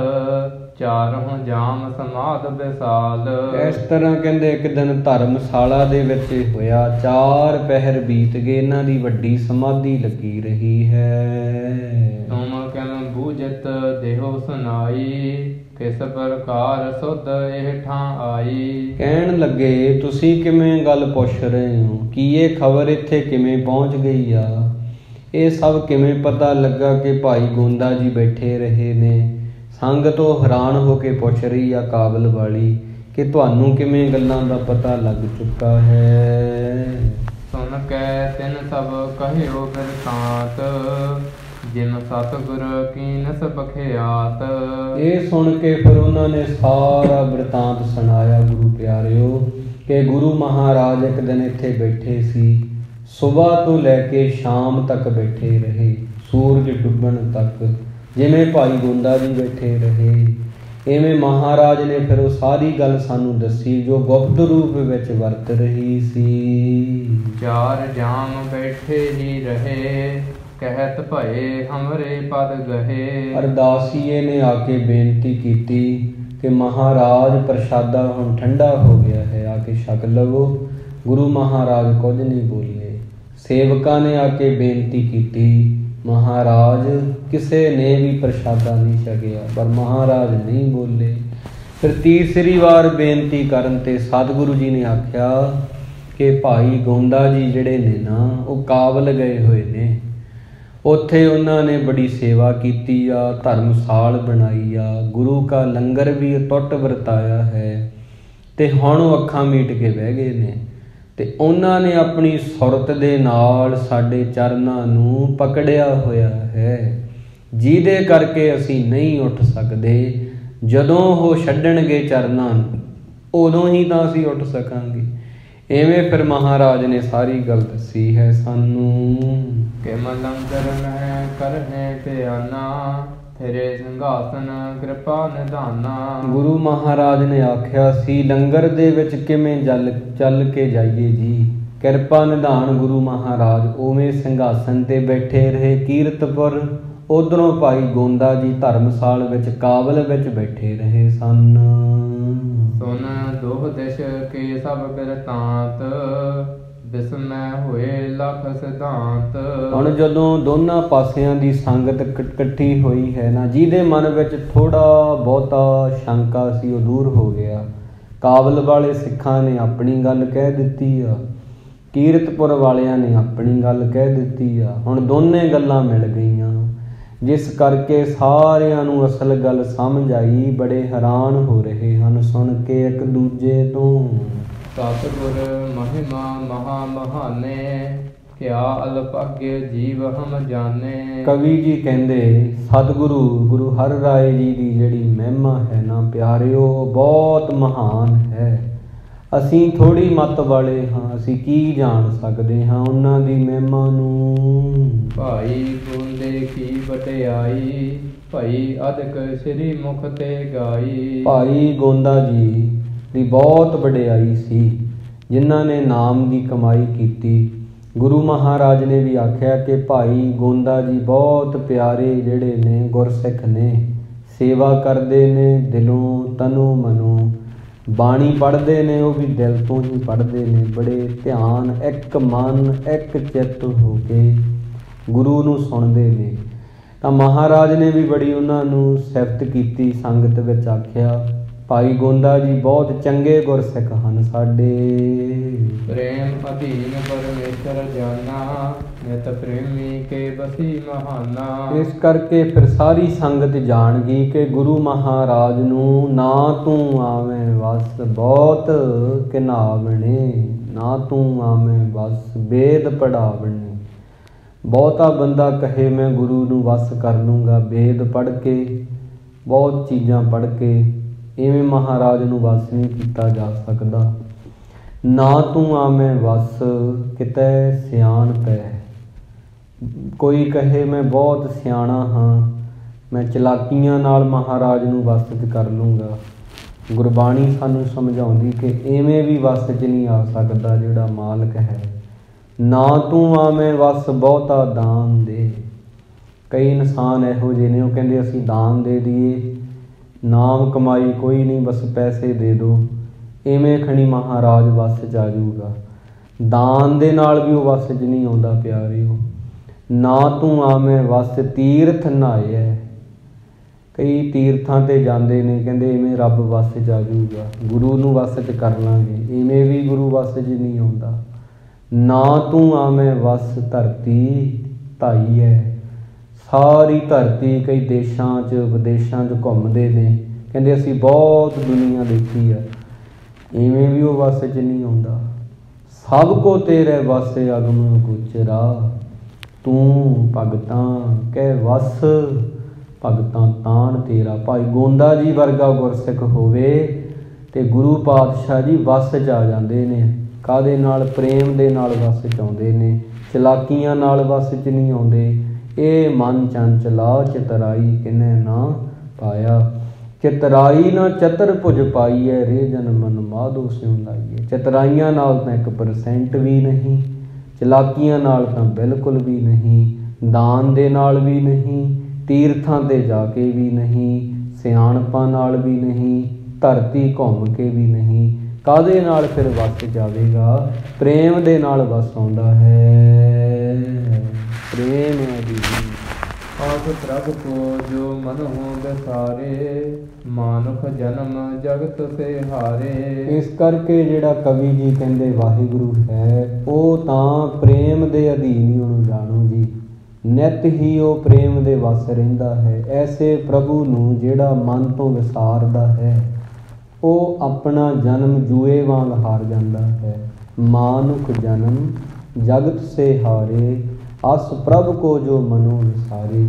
ਚਾਰਹੁ ਜਾਮ ਸਮਾਧ ਵਿਸਾਲ। ਇਸ ਤਰ੍ਹਾਂ ਕਹਿੰਦੇ ਇੱਕ ਦਿਨ ਧਰਮਸ਼ਾਲਾ ਦੇ ਵਿੱਚ ਹੋਇਆ, 4 ਪਹਿਰ ਬੀਤ ਗਏ, ਇਹਨਾਂ ਦੀ ਵੱਡੀ ਸਮਾਧੀ ਲੱਗੀ ਰਹੀ ਹੈ। ਤੁਮ ਕਿਮ ਬੂਝਤ ਦੇਹੋ ਸੁਨਾਈ, ਕਿਸ ਪ੍ਰਕਾਰ ਸੁਧ ਇਹ ਠਾਂ ਆਈ। ਕਹਿਣ ਲੱਗੇ ਤੁਸੀਂ ਕਿਵੇਂ ਗੱਲ ਪੁੱਛ ਰਹੇ ਹੋ, ਕੀ ਇਹ ਖਬਰ ਇੱਥੇ ਕਿਵੇਂ ਪਹੁੰਚ ਗਈ ਆ, ਇਹ ਸਭ ਕਿਵੇਂ ਪਤਾ ਲੱਗਾ ਕਿ ਭਾਈ ਗੋਂਦਾ ਜੀ ਬੈਠੇ ਰਹੇ ਨੇ। ਸੰਗਤ ਉਹ ਹੈਰਾਨ ਹੋ ਕੇ ਪੁੱਛ ਰਹੀ ਆ ਕਾਬਲ ਵਾਲੀ ਕਿ ਤੁਹਾਨੂੰ ਕਿਵੇਂ ਗੱਲਾਂ ਦਾ ਪਤਾ ਲੱਗ ਚੁੱਕਾ ਹੈ। ਸੁਣ ਕੇ ਤਿਨ ਸਭ ਕਹਿਓ ਬਿਰਤਾਂਤ, ਜਿਨ ਸਤਿਗੁਰ ਕੀਨਸ ਬਖਿਆਤ। ਇਹ ਸੁਣ ਕੇ ਫਿਰ ਉਹਨਾਂ ਨੇ ਸਾਰਾ ਬਿਰਤਾਂਤ ਸੁਣਾਇਆ ਗੁਰੂ ਪਿਆਰਿਓ, ਕਿ ਗੁਰੂ ਮਹਾਰਾਜ ਇੱਕ ਦਿਨ ਇੱਥੇ ਬੈਠੇ ਸੀ, ਸੁਬਾਹ ਤੋਂ ਲੈ ਕੇ ਸ਼ਾਮ ਤੱਕ ਬੈਠੇ ਰਹੇ, ਸੂਰਜ ਡੁੱਬਣ ਤੱਕ, ਜਿਵੇਂ ਭਾਈ ਗੋਂਦਾ ਜੀ ਬੈਠੇ ਰਹੇ। ਇਵੇਂ ਮਹਾਰਾਜ ਨੇ ਫਿਰ ਉਹ ਸਾਰੀ ਗੱਲ ਸਾਨੂੰ ਦੱਸੀ ਜੋ ਗੁਪਤ ਰੂਪ ਵਿੱਚ ਵਰਤ ਰਹੀ ਸੀ। 4 ਜਾਮ ਬੈਠੇ ਹੀ ਰਹੇ, ਕਹਿਤ ਭਏ ਹਮਰੇ ਪਦ ਗਹੇ। ਅਰਦਾਸੀਏ ਨੇ ਆ ਕੇ ਬੇਨਤੀ ਕੀਤੀ ਕਿ ਮਹਾਰਾਜ ਪ੍ਰਸ਼ਾਦਾ ਹੁਣ ਠੰਡਾ ਹੋ ਗਿਆ ਹੈ, ਆ ਕੇ ਛਕ ਲਵੋ। ਗੁਰੂ ਮਹਾਰਾਜ ਕੁਝ ਨਹੀਂ ਬੋਲੇ। ਸੇਵਕਾਂ ਨੇ ਆ ਕੇ ਬੇਨਤੀ ਕੀਤੀ, ਮਹਾਰਾਜ ਕਿਸੇ ਨੇ ਵੀ ਪ੍ਰਸ਼ਾਦਾ ਨਹੀਂ ਛਕਿਆ, ਪਰ ਮਹਾਰਾਜ ਨਹੀਂ ਬੋਲੇ। ਫਿਰ ਤੀਸਰੀ ਵਾਰ ਬੇਨਤੀ ਕਰਨ ਤੇ ਸਤਿਗੁਰੂ ਜੀ ਨੇ ਆਖਿਆ ਕਿ ਭਾਈ ਗੋਂਦਾ ਜੀ ਜਿਹੜੇ ਨੇ ਨਾ ਉਹ ਕਾਬਲ ਗਏ ਹੋਏ ਨੇ। ਉੱਥੇ ਉਹਨਾਂ ਨੇ ਬੜੀ ਸੇਵਾ ਕੀਤੀ ਆ, ਧਰਮਸਾਲ ਬਣਾਈ ਆ, ਗੁਰੂ ਕਾ ਲੰਗਰ ਵੀ ਅਟੁੱਟ ਵਰਤਾਇਆ ਹੈ। ਅਤੇ ਹੁਣ ਉਹ ਅੱਖਾਂ ਮੀਟ ਕੇ ਬਹਿ ਗਏ ਨੇ ਅਤੇ ਉਹਨਾਂ ਨੇ ਆਪਣੀ ਸੁਰਤ ਦੇ ਨਾਲ ਸਾਡੇ ਚਰਨਾਂ ਨੂੰ ਪਕੜਿਆ ਹੋਇਆ ਹੈ, ਜਿਹਦੇ ਕਰਕੇ ਅਸੀਂ ਨਹੀਂ ਉੱਠ ਸਕਦੇ। ਜਦੋਂ ਉਹ ਛੱਡਣਗੇ ਚਰਨਾਂ ਨੂੰ ਉਦੋਂ ਹੀ ਤਾਂ ਅਸੀਂ ਉੱਠ ਸਕਾਂਗੇ। ਇਵੇਂ ਫਿਰ ਮਹਾਰਾਜ ਨੇ ਸਾਰੀ ਗੱਲ ਦੱਸੀ ਹੈ ਸਾਨੂੰ ਕਿ ਲੰਗਰ ਮੈਂ ਕਰਨੇ ਧਿਆਨਾ, ਤੇਰੇ ਸਿੰਘਾਸਨ ਕਿਰਪਾ ਨਿਧਾਨਾ। ਗੁਰੂ ਮਹਾਰਾਜ ਨੇ ਆਖਿਆ ਸੀ ਲੰਗਰ ਦੇ ਵਿੱਚ ਕਿਵੇਂ ਚੱਲ ਕੇ ਜਾਈਏ ਜੀ। ਕਿਰਪਾ ਨਿਧਾਨ ਗੁਰੂ ਮਹਾਰਾਜ ਉਵੇਂ ਸਿੰਘਾਸਨ 'ਤੇ ਬੈਠੇ ਰਹੇ ਕੀਰਤਪੁਰ। ਉੱਧਰੋਂ ਭਾਈ ਗੋਂਦਾ ਜੀ ਧਰਮਸਾਲ ਵਿੱਚ ਕਾਬਲ ਵਿੱਚ ਬੈਠੇ ਰਹੇ ਸਨ। ਸੁਨ ਦੋਹ ਦਿਸ਼ ਕੇ ਸਭ ਬਿਰਤਾਂਤ, ਬਿਸਮੈ ਹੋਏ ਲੱਖ ਸਿਧਾਂਤ। ਹੁਣ ਜਦੋਂ ਦੋਨਾਂ ਪਾਸਿਆਂ ਦੀ ਸੰਗਤ ਇਕੱਠੀ ਹੋਈ ਹੈ ਨਾ, ਜਿਹਦੇ ਮਨ ਵਿੱਚ ਥੋੜ੍ਹਾ ਬਹੁਤਾ ਸ਼ੰਕਾ ਸੀ ਉਹ ਦੂਰ ਹੋ ਗਿਆ। ਕਾਬਲ ਵਾਲੇ ਸਿੱਖਾਂ ਨੇ ਆਪਣੀ ਗੱਲ ਕਹਿ ਦਿੱਤੀ ਆ, ਕੀਰਤਪੁਰ ਵਾਲਿਆਂ ਨੇ ਆਪਣੀ ਗੱਲ ਕਹਿ ਦਿੱਤੀ ਆ। ਹੁਣ ਦੋਨੇ ਗੱਲਾਂ ਮਿਲ ਗਈਆਂ, ਜਿਸ ਕਰਕੇ ਸਾਰਿਆਂ ਨੂੰ ਅਸਲ ਗੱਲ ਸਮਝ ਆਈ। ਬੜੇ ਹੈਰਾਨ ਹੋ ਰਹੇ ਹਨ ਸੁਣ ਕੇ ਇੱਕ ਦੂਜੇ ਤੋਂ। ਸਤਿਗੁਰ ਮਹਿਮਾ ਮਹਾ ਮਹਾਨੇ, ਕਿਆ ਅਲਭਾਗਯ ਜੀਵ ਹਮ ਜਾਣੇ। ਕਵੀ ਜੀ ਕਹਿੰਦੇ ਸਤਿਗੁਰੂ ਗੁਰੂ ਹਰਿ ਰਾਏ ਜੀ ਦੀ ਜਿਹੜੀ ਮਹਿਮਾ ਹੈ ਨਾ ਪਿਆਰਿਓ, ਬਹੁਤ ਮਹਾਨ ਹੈ। ਅਸੀਂ ਥੋੜ੍ਹੀ ਮੱਤ ਵਾਲੇ ਹਾਂ, ਅਸੀਂ ਕੀ ਜਾਣ ਸਕਦੇ ਹਾਂ ਉਹਨਾਂ ਦੀ ਮਹਿਮਾ ਨੂੰ। ਭਾਈ ਗੋਂਦੇ ਕੀ ਵਡਿਆਈ, ਭਾਈ ਅਦਕ ਸ੍ਰੀ ਮੁਖ ਤੇ ਗਾਈ। ਭਾਈ ਗੋਂਦਾ ਜੀ ਦੀ ਬਹੁਤ ਵਡਿਆਈ ਸੀ, ਜਿਨ੍ਹਾਂ ਨੇ ਨਾਮ ਦੀ ਕਮਾਈ ਕੀਤੀ। ਗੁਰੂ ਮਹਾਰਾਜ ਨੇ ਵੀ ਆਖਿਆ ਕਿ ਭਾਈ ਗੋਂਦਾ ਜੀ ਬਹੁਤ ਪਿਆਰੇ ਜਿਹੜੇ ਨੇ ਗੁਰਸਿੱਖ ਨੇ, ਸੇਵਾ ਕਰਦੇ ਨੇ ਦਿਲੋਂ ਤਨੋਂ ਮਨੋਂ, ਬਾਣੀ ਪੜ੍ਹਦੇ ਨੇ ਉਹ ਵੀ ਦਿਲ ਤੋਂ ਹੀ ਪੜ੍ਹਦੇ ਨੇ। ਬੜੇ ਧਿਆਨ, ਇੱਕ ਮਨ ਇੱਕ ਚਿੱਤ ਹੋ ਕੇ ਗੁਰੂ ਨੂੰ ਸੁਣਦੇ ਨੇ। ਤਾਂ ਮਹਾਰਾਜ ਨੇ ਵੀ ਬੜੀ ਉਹਨਾਂ ਨੂੰ ਸਿਫਤ ਕੀਤੀ, ਸੰਗਤ ਵਿੱਚ ਆਖਿਆ ਭਾਈ ਗੋਂਦਾ ਜੀ ਬਹੁਤ ਚੰਗੇ ਗੁਰਸਿੱਖ ਹਨ ਸਾਡੇ। ਪ੍ਰੇਮ ਅਧੀਨ ਪਰਮੇਸ਼ਰ ਜਾਨਾ, ਨਿਤ ਪ੍ਰੇਮੀ ਕੇ ਬਸੀ ਮਹਾਨਾ। ਇਸ ਕਰਕੇ ਫਿਰ ਸਾਰੀ ਸੰਗਤ ਜਾਣ ਗਈ ਕਿ ਗੁਰੂ ਮਹਾਰਾਜ ਨੂੰ ਨਾ ਤੂੰ ਆਵੇਂ ਵਸ ਬਹੁਤ ਕਿਨਾਵਣੇ, ਨਾ ਤੂੰ ਆਵੇਂ ਵਸ ਵੇਦ ਪੜਾਵਣੇ। ਬਹੁਤਾ ਬੰਦਾ ਕਹੇ ਮੈਂ ਗੁਰੂ ਨੂੰ ਵਸ ਕਰ ਲੂੰਗਾ ਵੇਦ ਪੜ੍ਹ ਕੇ, ਬਹੁਤ ਚੀਜ਼ਾਂ ਪੜ੍ਹ ਕੇ, ਇਵੇਂ ਮਹਾਰਾਜ ਨੂੰ ਵਸ ਨਹੀਂ ਕੀਤਾ ਜਾ ਸਕਦਾ। ਨਾ ਤੂੰ ਆਵੇਂ ਵਸ ਕਿਤੇ ਸਿਆਣ ਪੈ। ਕੋਈ ਕਹੇ ਮੈਂ ਬਹੁਤ ਸਿਆਣਾ ਹਾਂ, ਮੈਂ ਚਲਾਕੀਆਂ ਨਾਲ ਮਹਾਰਾਜ ਨੂੰ ਵਸ 'ਚ ਕਰ ਲੂੰਗਾ। ਗੁਰਬਾਣੀ ਸਾਨੂੰ ਸਮਝਾਉਂਦੀ ਕਿ ਇਵੇਂ ਵੀ ਵਸ 'ਚ ਨਹੀਂ ਆ ਸਕਦਾ ਜਿਹੜਾ ਮਾਲਕ ਹੈ। ਨਾ ਤੂੰ ਆਵੇਂ ਵਸ ਬਹੁਤਾ ਦਾਨ ਦੇ। ਕਈ ਇਨਸਾਨ ਇਹੋ ਜਿਹੇ ਨੇ, ਉਹ ਕਹਿੰਦੇ ਅਸੀਂ ਦਾਨ ਦੇ ਦਈਏ, ਨਾਮ ਕਮਾਈ ਕੋਈ ਨਹੀਂ, ਬਸ ਪੈਸੇ ਦੇ ਦਿਓ, ਇਵੇਂ ਖਣੀ ਮਹਾਰਾਜ ਵਸ 'ਚ ਆ ਜਾਊਗਾ। ਦਾਨ ਦੇ ਨਾਲ ਵੀ ਉਹ ਵਸ 'ਚ ਨਹੀਂ ਆਉਂਦਾ ਪਿਆਰਿਓ। ਨਾ ਤੂੰ ਆਵੇਂ ਵਸ ਤੀਰਥ ਨਹਾਏ। ਕਈ ਤੀਰਥਾਂ 'ਤੇ ਜਾਂਦੇ ਨੇ, ਕਹਿੰਦੇ ਇਵੇਂ ਰੱਬ ਵਸ 'ਚ ਆ ਜਾਊਗਾ, ਗੁਰੂ ਨੂੰ ਵਸ 'ਚ ਕਰ ਲਾਂਗੇ, ਇਵੇਂ ਵੀ ਗੁਰੂ ਵਸ 'ਚ ਨਹੀਂ ਆਉਂਦਾ। ਨਾ ਤੂੰ ਆਵੇਂ ਵਸ ਧਰਤੀ ਧਾਈ ਹੈ। ਸਾਰੀ ਧਰਤੀ ਕਈ ਦੇਸ਼ਾਂ 'ਚ ਵਿਦੇਸ਼ਾਂ 'ਚ ਘੁੰਮਦੇ ਨੇ, ਕਹਿੰਦੇ ਅਸੀਂ ਬਹੁਤ ਦੁਨੀਆ ਦੇਖੀ ਆ, ਇਵੇਂ ਵੀ ਉਹ ਵਸ 'ਚ ਨਹੀਂ ਆਉਂਦਾ। ਸਭ ਕੋ ਤੇਰੇ ਵਸ ਅਗਮ ਗੁਚਰਾ, ਤੂੰ ਭਗਤਾਂ ਕਹਿ ਵਸ ਭਗਤਾਂ ਤਾਣ ਤੇਰਾ। ਭਾਈ ਗੋਂਦਾ ਜੀ ਵਰਗਾ ਗੁਰਸਿੱਖ ਹੋਵੇ ਅਤੇ ਗੁਰੂ ਪਾਤਸ਼ਾਹ ਜੀ ਵਸ 'ਚ ਆ ਜਾਂਦੇ ਨੇ। ਕਾਹਦੇ ਨਾਲ? ਪ੍ਰੇਮ ਦੇ ਨਾਲ ਵਸ 'ਚ ਆਉਂਦੇ ਨੇ, ਚਲਾਕੀਆਂ ਨਾਲ ਵਸ 'ਚ ਨਹੀਂ ਆਉਂਦੇ। ਇਹ ਮਨ ਚੰਚਲਾ ਚਤਰਾਈ ਕਿਨੇ ਨਾ ਪਾਇਆ। ਚਤਰਾਈ ਨਾ ਚਤਰ ਭੁਜ ਪਾਈਐ, ਰੇ ਜਨ ਮਨ ਮਾਧੋ ਸਿਉ ਲਾਈਏ। ਚਤਰਾਈਆਂ ਨਾਲ ਤਾਂ 1% ਵੀ ਨਹੀਂ, ਚਲਾਕੀਆਂ ਨਾਲ ਤਾਂ ਬਿਲਕੁਲ ਵੀ ਨਹੀਂ, ਦਾਨ ਦੇ ਨਾਲ ਵੀ ਨਹੀਂ, ਤੀਰਥਾਂ 'ਤੇ ਜਾ ਕੇ ਵੀ ਨਹੀਂ, ਸਿਆਣਪਾਂ ਨਾਲ ਵੀ ਨਹੀਂ, ਧਰਤੀ ਘੁੰਮ ਕੇ ਵੀ ਨਹੀਂ। ਕਾਹਦੇ ਨਾਲ ਫਿਰ ਵਸ ਜਾਵੇਗਾ? ਪ੍ਰੇਮ ਦੇ ਨਾਲ ਵਸ ਆਉਂਦਾ ਹੈ। ਪ੍ਰੇਮ ਦੀ ਆਸ ਪ੍ਰਭ ਕੋ ਜੋ ਮਨ ਹੋ ਵਿਸਾਰੇ, ਮਾਨੁਖ ਜਨਮ ਜਗਤ ਸੇ ਹਾਰੇ। ਇਸ ਕਰਕੇ ਜਿਹੜਾ ਕਵੀ ਜੀ ਕਹਿੰਦੇ ਵਾਹਿਗੁਰੂ ਹੈ, ਉਹ ਤਾਂ ਪ੍ਰੇਮ ਦੇ ਅਧੀਨ ਹੀ ਉਹਨੂੰ ਜਾਣੋ ਜੀ। ਨਿਤ ਹੀ ਉਹ ਪ੍ਰੇਮ ਦੇ ਵਸ ਰਹਿੰਦਾ ਹੈ। ਐਸੇ ਪ੍ਰਭੂ ਨੂੰ ਜਿਹੜਾ ਮਨ ਤੋਂ ਵਿਸਾਰਦਾ ਹੈ, ਉਹ ਆਪਣਾ ਜਨਮ ਜੂਏ ਵਾਂਗ ਹਾਰ ਜਾਂਦਾ ਹੈ। ਮਾਨੁਖ ਜਨਮ ਜਗਤ ਸੇ ਹਾਰੇ, ਅਸ ਪ੍ਰਭ ਕੋ ਜੋ ਮਨੋ ਵਿਸਾਰੇ।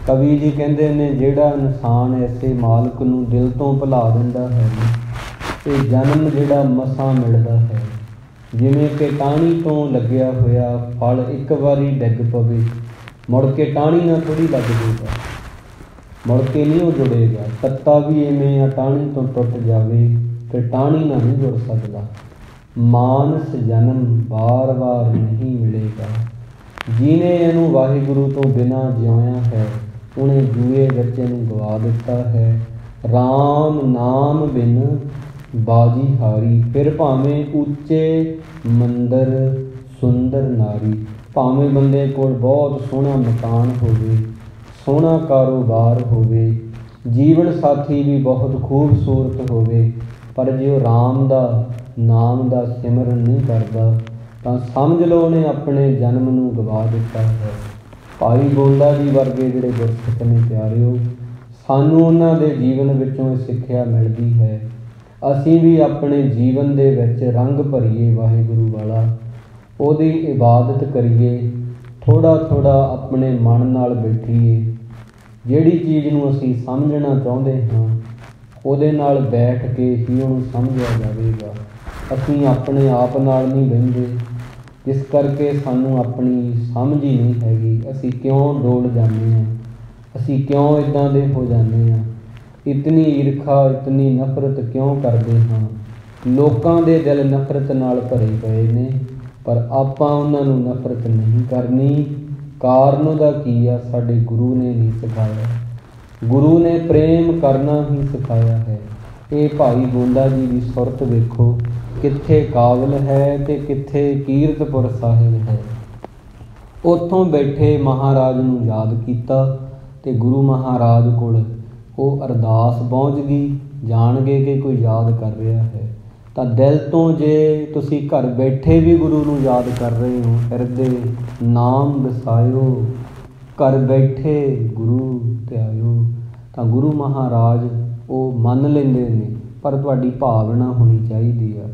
ਕਵੀ ਜੀ ਕਹਿੰਦੇ ਨੇ ਜਿਹੜਾ ਇਨਸਾਨ ਐਸੇ ਮਾਲਕ ਨੂੰ ਦਿਲ ਤੋਂ ਭੁਲਾ ਦਿੰਦਾ ਹੈ, ਇਹ ਜਨਮ ਜਿਹੜਾ ਮਸਾਂ ਮਿਲਦਾ ਹੈ। ਜਿਵੇਂ ਕਿ ਟਾਹਣੀ ਤੋਂ ਲੱਗਿਆ ਹੋਇਆ ਫਲ ਇੱਕ ਵਾਰੀ ਡਿੱਗ ਪਵੇ, ਮੁੜ ਕੇ ਟਾਹਣੀ ਨਾਲ ਥੋੜ੍ਹੀ ਲੱਗ ਜਾਊਗਾ, ਮੁੜ ਕੇ ਨਹੀਂ ਉਹ ਜੁੜੇਗਾ। ਤੱਤਾ ਵੀ ਇਵੇਂ ਆ, ਟਾਹਣੀ ਤੋਂ ਟੁੱਟ ਜਾਵੇ ਫਿਰ ਟਾਹਣੀ ਨਾਲ ਨਹੀਂ ਜੁੜ ਸਕਦਾ। ਮਾਨਸ ਜਨਮ ਵਾਰ ਵਾਰ ਨਹੀਂ ਮਿਲੇਗਾ। ਜਿਹਨੇ ਇਹਨੂੰ ਵਾਹਿਗੁਰੂ ਤੋਂ ਬਿਨਾਂ ਜਿਉਇਆ ਹੈ, ਉਹਨੇ ਜੂਏ ਵਿੱਚ ਇਹਨੂੰ ਗਵਾ ਦਿੱਤਾ ਹੈ। ਰਾਮ ਨਾਮ ਬਿਨ ਬਾਜੀ ਹਾਰੀ, ਫਿਰ ਭਾਵੇਂ ਉੱਚੇ ਮੰਦਰ ਸੁੰਦਰ ਨਾਰੀ। ਭਾਵੇਂ ਬੰਦੇ ਕੋਲ ਬਹੁਤ ਸੋਹਣਾ ਮਕਾਨ ਹੋਵੇ, ਸੋਹਣਾ ਕਾਰੋਬਾਰ ਹੋਵੇ, ਜੀਵਨ ਸਾਥੀ ਵੀ ਬਹੁਤ ਖੂਬਸੂਰਤ ਹੋਵੇ, ਪਰ ਜੇ ਉਹ ਰਾਮ ਦਾ ਨਾਮ ਦਾ ਸਿਮਰਨ ਨਹੀਂ ਕਰਦਾ ਤਾਂ ਸਮਝ ਲਓ ਉਹਨੇ ਆਪਣੇ ਜਨਮ ਨੂੰ ਗਵਾ ਦਿੱਤਾ ਹੈ। ਭਾਈ ਗੋਂਦਾ ਜੀ ਵਰਗੇ ਜਿਹੜੇ ਗੁਰਸਿੱਖ ਨੇ ਪਿਆਰਿਓ, ਸਾਨੂੰ ਉਹਨਾਂ ਦੇ ਜੀਵਨ ਵਿੱਚੋਂ ਇਹ ਸਿੱਖਿਆ ਮਿਲਦੀ ਹੈ। ਅਸੀਂ ਵੀ ਆਪਣੇ ਜੀਵਨ ਦੇ ਵਿੱਚ ਰੰਗ ਭਰੀਏ ਵਾਹਿਗੁਰੂ ਵਾਲਾ, ਉਹਦੀ ਇਬਾਦਤ ਕਰੀਏ, ਥੋੜ੍ਹਾ ਥੋੜ੍ਹਾ ਆਪਣੇ ਮਨ ਨਾਲ ਬੈਠੀਏ। ਜਿਹੜੀ ਚੀਜ਼ ਨੂੰ ਅਸੀਂ ਸਮਝਣਾ ਚਾਹੁੰਦੇ ਹਾਂ, ਉਹਦੇ ਨਾਲ ਬੈਠ ਕੇ ਹੀ ਉਹਨੂੰ ਸਮਝਿਆ ਜਾਵੇਗਾ। ਅਸੀਂ ਆਪਣੇ ਆਪ ਨਾਲ ਨਹੀਂ ਬਹਿੰਦੇ, ਜਿਸ ਕਰਕੇ ਸਾਨੂੰ ਆਪਣੀ ਸਮਝ ਹੀ ਨਹੀਂ ਹੈਗੀ। ਅਸੀਂ ਕਿਉਂ ਡੋਲ ਜਾਂਦੇ ਹਾਂ, ਅਸੀਂ ਕਿਉਂ ਇੱਦਾਂ ਦੇ ਹੋ ਜਾਂਦੇ ਹਾਂ, ਇਤਨੀ ਈਰਖਾ ਇਤਨੀ ਨਫ਼ਰਤ ਕਿਉਂ ਕਰਦੇ ਹਾਂ। ਲੋਕਾਂ ਦੇ ਦਿਲ ਨਫ਼ਰਤ ਨਾਲ ਭਰੇ ਪਏ ਨੇ, ਪਰ ਆਪਾਂ ਉਹਨਾਂ ਨੂੰ ਨਫ਼ਰਤ ਨਹੀਂ ਕਰਨੀ। ਕਾਰਨ ਉਹਦਾ ਕੀ ਆ? ਸਾਡੇ ਗੁਰੂ ਨੇ ਨਹੀਂ ਸਿਖਾਇਆ। ਗੁਰੂ ਨੇ ਪ੍ਰੇਮ ਕਰਨਾ ਹੀ ਸਿਖਾਇਆ ਹੈ। ਇਹ ਭਾਈ ਗੋਂਦਾ ਜੀ ਦੀ ਸੁਰਤ ਵੇਖੋ, ਕਿੱਥੇ ਕਾਬਲ ਹੈ ਅਤੇ ਕਿੱਥੇ ਕੀਰਤਪੁਰ ਸਾਹਿਬ ਹੈ। ਉੱਥੋਂ ਬੈਠੇ ਮਹਾਰਾਜ ਨੂੰ ਯਾਦ ਕੀਤਾ ਅਤੇ ਗੁਰੂ ਮਹਾਰਾਜ ਕੋਲ ਉਹ ਅਰਦਾਸ ਪਹੁੰਚ ਗਈ। ਜਾਣਗੇ ਕਿ ਕੋਈ ਯਾਦ ਕਰ ਰਿਹਾ ਹੈ ਤਾਂ ਦਿਲ ਤੋਂ, ਜੇ ਤੁਸੀਂ ਘਰ ਬੈਠੇ ਵੀ ਗੁਰੂ ਨੂੰ ਯਾਦ ਕਰ ਰਹੇ ਹੋ, ਹਿਰਦੇ ਨਾਮ ਵਸਾਇਓ, ਘਰ ਬੈਠੇ ਗੁਰੂ ਧਿਆਇਓ, ਤਾਂ ਗੁਰੂ ਮਹਾਰਾਜ ਉਹ ਮੰਨ ਲੈਂਦੇ ਨੇ, ਪਰ ਤੁਹਾਡੀ ਭਾਵਨਾ ਹੋਣੀ ਚਾਹੀਦੀ ਆ।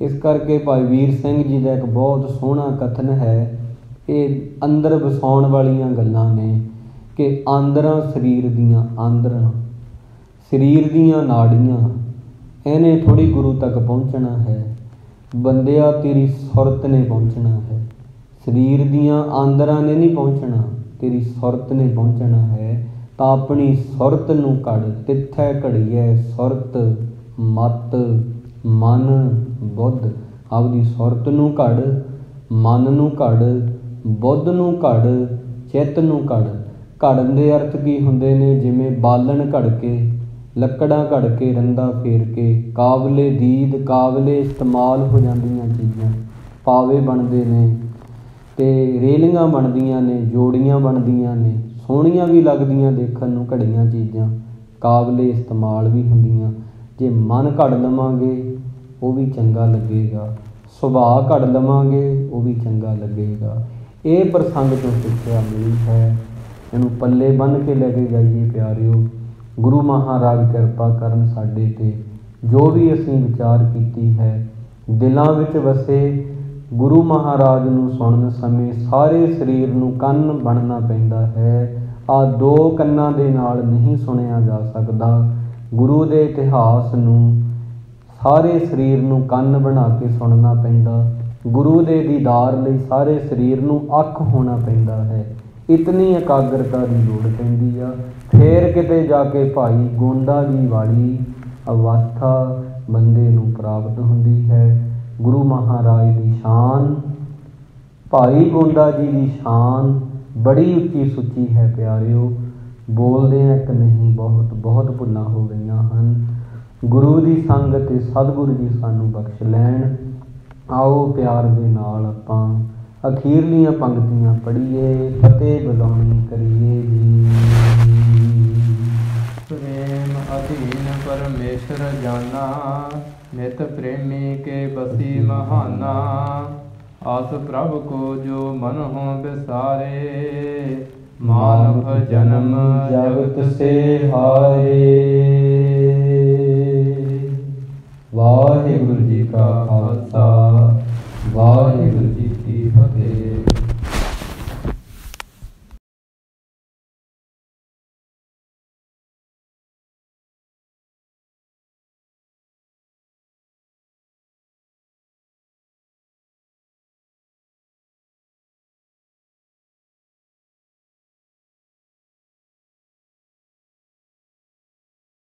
ਇਸ ਕਰਕੇ ਭਾਈ ਵੀਰ ਸਿੰਘ ਜੀ ਦਾ ਇੱਕ ਬਹੁਤ ਸੋਹਣਾ ਕਥਨ ਹੈ। ਇਹ ਅੰਦਰ ਵਸਾਉਣ ਵਾਲੀਆਂ ਗੱਲਾਂ ਨੇ ਕਿ ਆਂਦਰਾਂ ਸਰੀਰ ਦੀਆਂ, ਆਂਦਰਾਂ ਸਰੀਰ ਦੀਆਂ ਨਾੜੀਆਂ, ਇਹਨੇ ਥੋੜ੍ਹੀ ਗੁਰੂ ਤੱਕ ਪਹੁੰਚਣਾ ਹੈ। ਬੰਦਿਆ ਤੇਰੀ ਸੁਰਤ ਨੇ ਪਹੁੰਚਣਾ ਹੈ। ਸਰੀਰ ਦੀਆਂ ਆਂਦਰਾਂ ਨੇ ਨਹੀਂ ਪਹੁੰਚਣਾ, ਤੇਰੀ ਸੁਰਤ ਨੇ ਪਹੁੰਚਣਾ ਹੈ। ਤਾਂ ਆਪਣੀ ਸੁਰਤ ਨੂੰ ਘੜ, ਤਿੱਥੈ ਘੜੀਐ ਸੁਰਤ ਮਤ ਮਨ ਬੁੱਧ। ਆਪਦੀ ਸੁਰਤ ਨੂੰ ਘੜ, ਮਨ ਨੂੰ ਘੜ, ਬੁੱਧ ਨੂੰ ਘੜ, ਚਿੱਤ ਨੂੰ ਘੜ। ਘੜਨ ਦੇ ਅਰਥ ਕੀ ਹੁੰਦੇ ਨੇ? ਜਿਵੇਂ ਬਾਲਣ ਘੜ ਕੇ, ਲੱਕੜਾਂ ਘੜ ਕੇ, ਰੰਦਾ ਫੇਰ ਕੇ, ਕਾਬਲੇ ਦੀਦ, ਕਾਬਲੇ ਇਸਤੇਮਾਲ ਹੋ ਜਾਂਦੀਆਂ ਚੀਜ਼ਾਂ, ਪਾਵੇ ਬਣਦੇ ਨੇ ਅਤੇ ਰੇਲੀਆਂ ਬਣਦੀਆਂ ਨੇ, ਜੋੜੀਆਂ ਬਣਦੀਆਂ ਨੇ, ਸੋਹਣੀਆਂ ਵੀ ਲੱਗਦੀਆਂ ਦੇਖਣ ਨੂੰ ਘੜੀਆਂ ਚੀਜ਼ਾਂ, ਕਾਬਲੇ ਇਸਤੇਮਾਲ ਵੀ ਹੁੰਦੀਆਂ। ਜੇ ਮਨ ਘੜ ਲਵਾਂਗੇ ਉਹ ਵੀ ਚੰਗਾ ਲੱਗੇਗਾ, ਸੁਭਾਅ ਘੜ ਲਵਾਂਗੇ ਉਹ ਵੀ ਚੰਗਾ ਲੱਗੇਗਾ। ਇਹ ਪ੍ਰਸੰਗ ਤੋਂ ਸਿੱਖਿਆ ਮਿਲੀ ਹੈ। ਇਹਨੂੰ ਪੱਲੇ ਬੰਨ੍ਹ ਕੇ ਲੈ ਕੇ ਜਾਈਏ ਪਿਆਰਿਓ। ਗੁਰੂ ਮਹਾਰਾਜ ਕਿਰਪਾ ਕਰਨ ਸਾਡੇ 'ਤੇ। ਜੋ ਵੀ ਅਸੀਂ ਵਿਚਾਰ ਕੀਤੀ ਹੈ, ਦਿਲਾਂ ਵਿੱਚ ਵਸੇ। ਗੁਰੂ ਮਹਾਰਾਜ ਨੂੰ ਸੁਣਨ ਸਮੇਂ ਸਾਰੇ ਸਰੀਰ ਨੂੰ ਕੰਨ ਬਣਨਾ ਪੈਂਦਾ ਹੈ। ਆਹ ਦੋ ਕੰਨਾਂ ਦੇ ਨਾਲ ਨਹੀਂ ਸੁਣਿਆ ਜਾ ਸਕਦਾ। ਗੁਰੂ ਦੇ ਇਤਿਹਾਸ ਨੂੰ ਸਾਰੇ ਸਰੀਰ ਨੂੰ ਕੰਨ ਬਣਾ ਕੇ ਸੁਣਨਾ ਪੈਂਦਾ। ਗੁਰੂ ਦੇ ਦੀਦਾਰ ਲਈ ਸਾਰੇ ਸਰੀਰ ਨੂੰ ਅੱਖ ਹੋਣਾ ਪੈਂਦਾ ਹੈ। ਇਤਨੀ ਇਕਾਗਰਤਾ ਦੀ ਲੋੜ ਪੈਂਦੀ ਆ। ਫਿਰ ਕਿਤੇ ਜਾ ਕੇ ਭਾਈ ਗੋਂਦਾ ਜੀ ਵਾਲੀ ਅਵਸਥਾ ਬੰਦੇ ਨੂੰ ਪ੍ਰਾਪਤ ਹੁੰਦੀ ਹੈ। ਗੁਰੂ ਮਹਾਰਾਜ ਦੀ ਸ਼ਾਨ, ਭਾਈ ਗੋਂਦਾ ਜੀ ਦੀ ਸ਼ਾਨ ਬੜੀ ਉੱਚੀ ਸੁੱਚੀ ਹੈ ਪਿਆਰਿਓ। ਬੋਲਦੇ ਹਾਂ ਇੱਕ ਨਹੀਂ, ਬਹੁਤ ਬਹੁਤ ਭੁੱਲਾਂ ਹੋ ਗਈਆਂ ਹਨ। ਗੁਰੂ ਦੀ ਸੰਗਤ ਤੇ ਸਤਿਗੁਰੂ ਜੀ ਸਾਨੂੰ ਬਖਸ਼ ਲੈਣ। ਆਓ ਪਿਆਰ ਦੇ ਨਾਲ ਆਪਾਂ ਅਖੀਰਲੀਆਂ ਪੰਕਤੀਆਂ ਪੜ੍ਹੀਏ, ਫਤਿਹ ਬੁਲਾਉਣੀ ਕਰੀਏ ਜੀ। ਪ੍ਰੇਮ ਅਧੀਨ ਪਰਮੇਸ਼ਰ ਜਾਨਾ, ਨਿਤ ਪ੍ਰੇਮੀ ਕੇ ਬਸੀ ਮਹਾਨਾ। ਆਸ ਪ੍ਰਭ ਕੋ ਜੋ ਮਨ ਹੋ ਬਿਸਾਰੇ, ਮਾਨਵ ਜਨਮ ਜਗਤ ਸੇ ਹਾਰੇ। ਵਾਹਿਗੁਰੂ ਜੀ ਕਾ ਖਾਲਸਾ, ਵਾਹਿਗੁਰੂ ਜੀ ਕੀ ਫਤਿਹ।